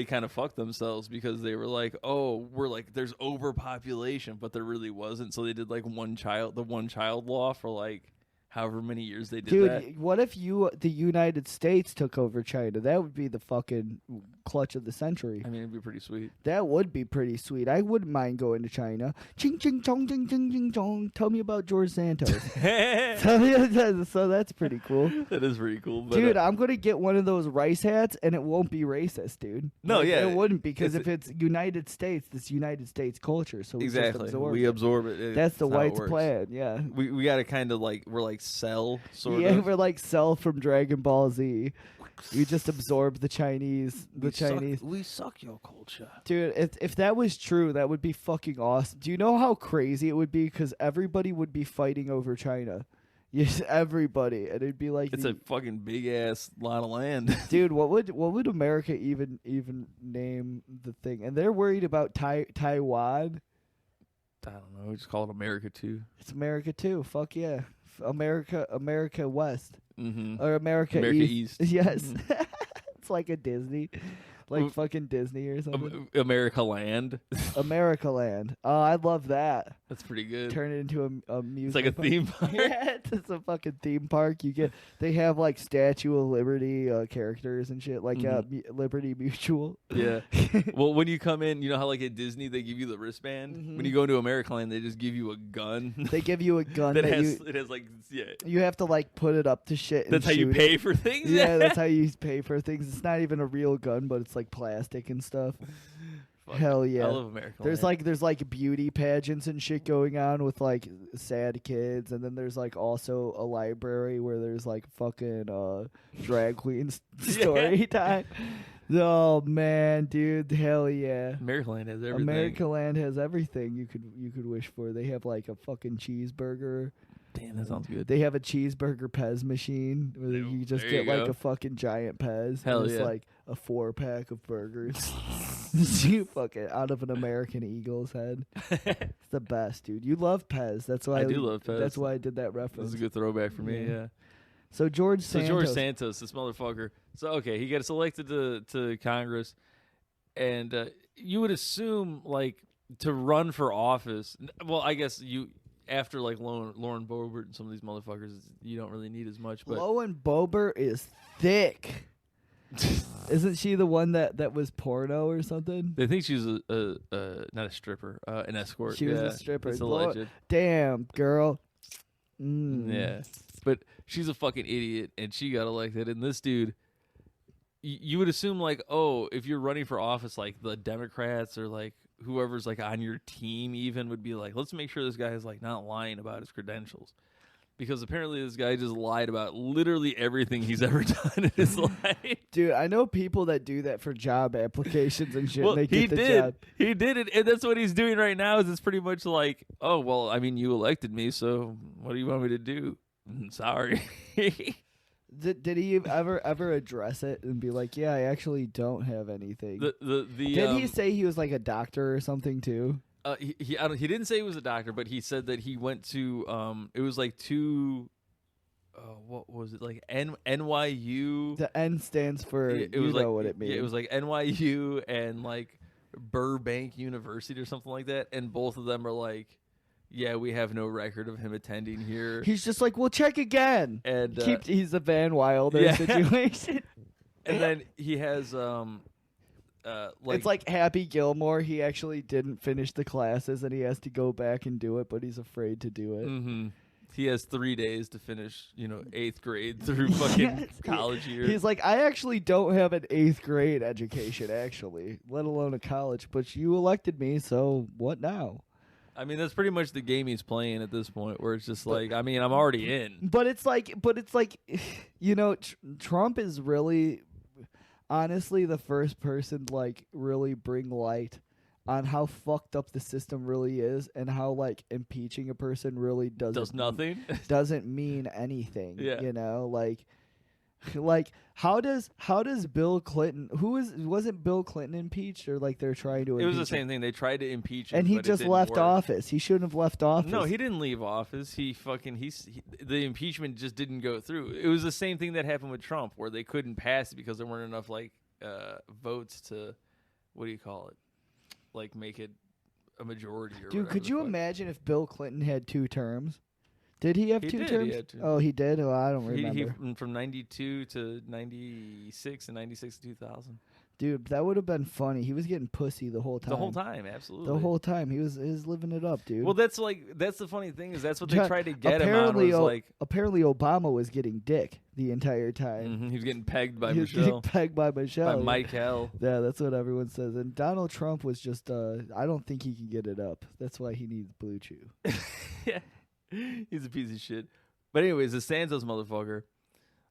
kind of fucked themselves, because they were like, oh, we're like there's overpopulation, but there really wasn't. So they did like the one child law for like however many years they did that. Dude, what if the United States took over China? That would be the fucking clutch of the century. I mean, it'd be pretty sweet. That would be pretty sweet. I wouldn't mind going to China. Ching ching chong ching ching ching chong. Tell me about George Santos. So that's pretty cool. That is pretty cool. But, dude, I'm gonna get one of those rice hats, and it won't be racist, dude. No, like, yeah, it wouldn't, because if it's United States, it's United States culture. So we exactly, just absorb we absorb it. That's the whites' plan. Yeah, we got to kind of like we're like Cell sort of. Yeah, we're like Cell from Dragon Ball Z. We just absorb the Chinese. We suck your culture, dude. If that was true, that would be fucking awesome. Do you know how crazy it would be? Because everybody would be fighting over China. Yes, everybody, and it'd be like it's a fucking big ass lot of land, dude. What would America even name the thing? And they're worried about Taiwan. I don't know. We just call it America too. It's America too. Fuck yeah, America West, or America East. Yes, it's like a Disney, like fucking Disney or something. America Land. America Land. Oh, I love that. That's pretty good. Turn it into a music. It's like a theme park. Yeah, it's a fucking theme park. They have like Statue of Liberty characters and shit, like Liberty Mutual. Yeah. Well, when you come in, you know how like at Disney they give you the wristband. When you go into American, they just give you a gun. They give you a gun that has like you have to like put it up to shit. That's how you pay for things. Yeah, that's how you pay for things. It's not even a real gun, but it's like plastic and stuff. Hell yeah! I love America. There's like beauty pageants and shit going on with like sad kids, and then there's like also a library where there's like fucking drag queens story time. Oh man, dude, hell yeah! Americaland has everything. Americaland has everything you could wish for. They have like a fucking cheeseburger. Damn, that sounds good. They have a cheeseburger Pez machine where you just get like a fucking giant Pez. Hell it's yeah. like a 4-pack of burgers. You fucking out of an American Eagle's head. It's the best, dude. You love Pez. That's why I do love Pez. That's why I did that reference. This is a good throwback for me, yeah. So George Santos, this motherfucker. So okay, he gets elected to Congress, and you would assume like to run for office. Well, I guess after like Lauren Boebert and some of these motherfuckers, you don't really need as much. But Lauren Boebert is thick. Isn't she the one that was porno or something? They think she's a not a stripper, an escort. She was a stripper. It's alleged. Damn, girl. Yeah, but she's a fucking idiot, and she got elected. And this dude, you would assume like, oh, if you're running for office, like the Democrats or like whoever's like on your team even would be like, let's make sure this guy is like not lying about his credentials. Because apparently this guy just lied about literally everything he's ever done in his life. Dude, I know people that do that for job applications and shit. Well, and they he get the did. job. He did it, and that's what he's doing right now. Is it's pretty much like, oh well, I mean, you elected me, so what do you want me to do? Sorry. Did he ever address it and be like, yeah, I actually don't have anything? Did he say he was like a doctor or something too? He didn't say he was a doctor, but he said that he went to it was like what was it, like NYU? The N stands for it was like, what it means. Yeah, it was like NYU and like Burbank University or something like that, and both of them are like, yeah, we have no record of him attending here. He's just like, we'll check again. And he's a Van Wilder situation. And then he has it's like Happy Gilmore. He actually didn't finish the classes and he has to go back and do it, but he's afraid to do it. Mm-hmm. He has 3 days to finish, 8th grade through fucking college year. He's like, I actually don't have an 8th grade education, actually, let alone a college. But you elected me, so what now? I mean, that's pretty much the game he's playing at this point, where it's just like, I mean, I'm already in. But it's like, Trump is really, honestly, the first person to like really bring light on how fucked up the system really is and how like impeaching a person really does nothing. Doesn't mean anything. Yeah. Like how does Bill Clinton, wasn't Bill Clinton impeached, or like they're trying to impeach It was the same thing. They tried to impeach him, and he but just it didn't left work. office. He shouldn't have left office. No, he didn't leave office. The impeachment just didn't go through. It was the same thing that happened with Trump, where they couldn't pass it because there weren't enough like votes to, what do you call it? Like make it a majority or Dude, could you imagine if Bill Clinton had 2 terms? Did he have 2 terms? He had 2. Oh, he did? Oh, I don't remember. He from 92 to 96 and 96 to 2000. Dude, that would have been funny. He was getting pussy the whole time. The whole time, absolutely. The whole time. He was living it up, dude. Well, that's the funny thing is that's what they tried to get him on. Apparently Obama was getting dick the entire time. Mm-hmm. He was getting pegged by He was Michelle. getting pegged by Michelle. By Mike Hell. Yeah, that's what everyone says. And Donald Trump was just, I don't think he can get it up. That's why he needs Blue Chew. Yeah. He's a piece of shit. But anyways, the Santos motherfucker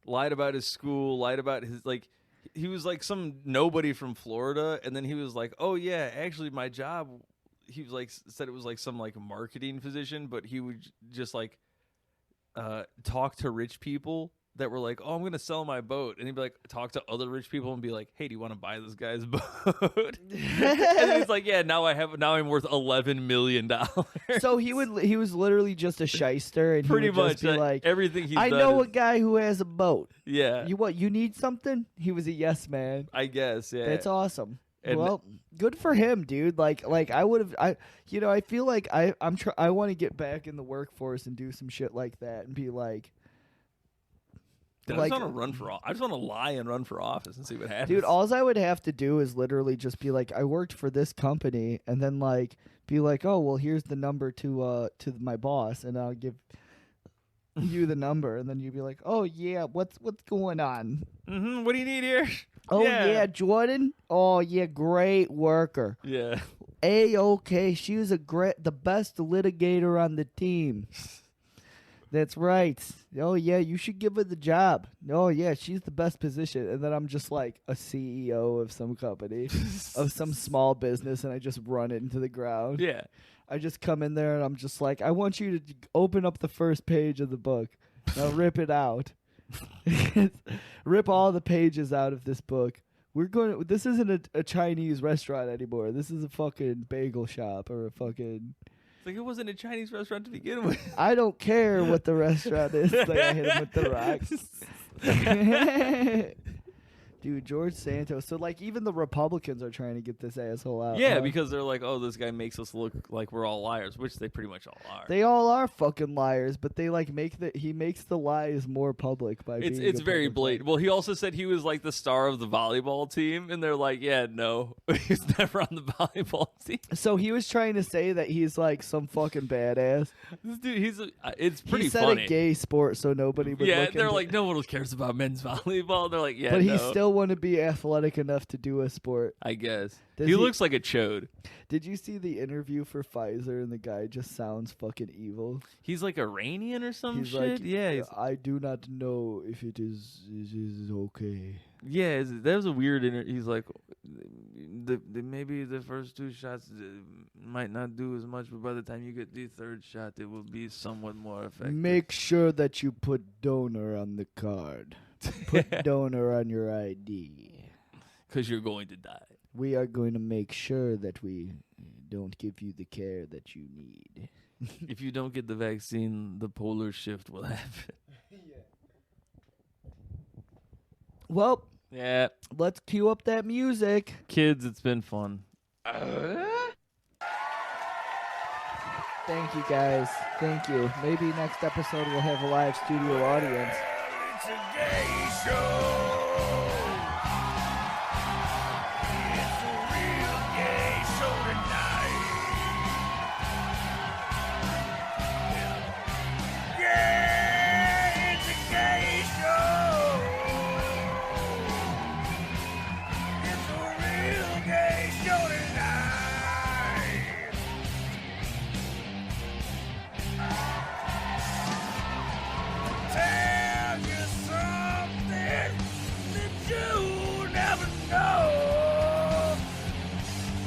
lied about his school, lied about his, like, he was like some nobody from Florida, and then he was like, oh yeah, actually my job, he was like, said it was like some like marketing position, but he would just like talk to rich people that were like, oh, I'm gonna sell my boat, and he'd be like, talk to other rich people and be like, hey, do you want to buy this guy's boat? And then he's like, yeah, now I'm worth $11 million. So he was literally just a shyster, and pretty he would much just be like, everything he's I done know is, a guy who has a boat. Yeah. You need something? He was a yes man. I guess, yeah. That's awesome. And well, good for him, dude. Like I would have, I feel like I want to get back in the workforce and do some shit like that and be like, I just want to run for office. I just want to lie and run for office and see what happens. dude, all I would have to do is literally just be like, I worked for this company, and then like be like, oh well, here's the number to my boss, and I'll give you the number, and then you'd be like, oh yeah, what's going on? Mm-hmm. What do you need here? Oh yeah, Jordan. Oh yeah, great worker. Yeah. Okay, she was the best litigator on the team. That's right. Oh yeah, you should give her the job. Oh yeah, she's the best position. And then I'm just like a CEO of some company, of some small business, and I just run it into the ground. Yeah. I just come in there and I'm just like, I want you to open up the first page of the book. Now rip it out. Rip all the pages out of this book. This isn't a Chinese restaurant anymore. This is a fucking bagel shop or a fucking... It's like it wasn't a Chinese restaurant to begin with. I don't care what the restaurant is. Like I hit him with the rocks. Dude, George Santos. So, like, even the Republicans are trying to get this asshole out. Yeah, because they're like, oh, this guy makes us look like we're all liars, which they pretty much all are. They all are fucking liars, but they, like, he makes the lies more public by being It's very blatant. Well, he also said he was, like, the star of the volleyball team, and they're like, yeah, no, he's never on the volleyball team. So he was trying to say that he's, like, some fucking badass. This dude, it's pretty he said funny. A gay sport, so nobody would Yeah, look they're into like, no one cares about men's volleyball. They're like, yeah, but no. he still want to be athletic enough to do a sport. I guess. Does He looks like a chode. Did you see the interview for Pfizer, and the guy just sounds fucking evil? He's like Iranian or some He's shit. like, Yeah. I do not know if it is okay. Yeah, that was a weird He's like, maybe the first two shots might not do as much, but by the time you get the third shot, it will be somewhat more effective. Make sure that you put donor on the card. Put donor on your ID. Because you're going to die. We are going to make sure that we don't give you the care that you need. If you don't get the vaccine, the polar shift will happen. Well, Yeah. let's cue up that music. Kids, it's been fun. Thank you, guys. Thank you. Maybe next episode we'll have a live studio audience. It's a gay show. It's a real gay show tonight. Yeah, it's a gay show. It's a real gay show tonight. Tell you something that you never know.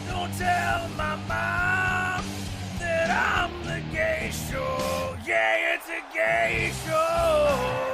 Don't tell my mom that I'm the gay show. Yeah, it's a gay show.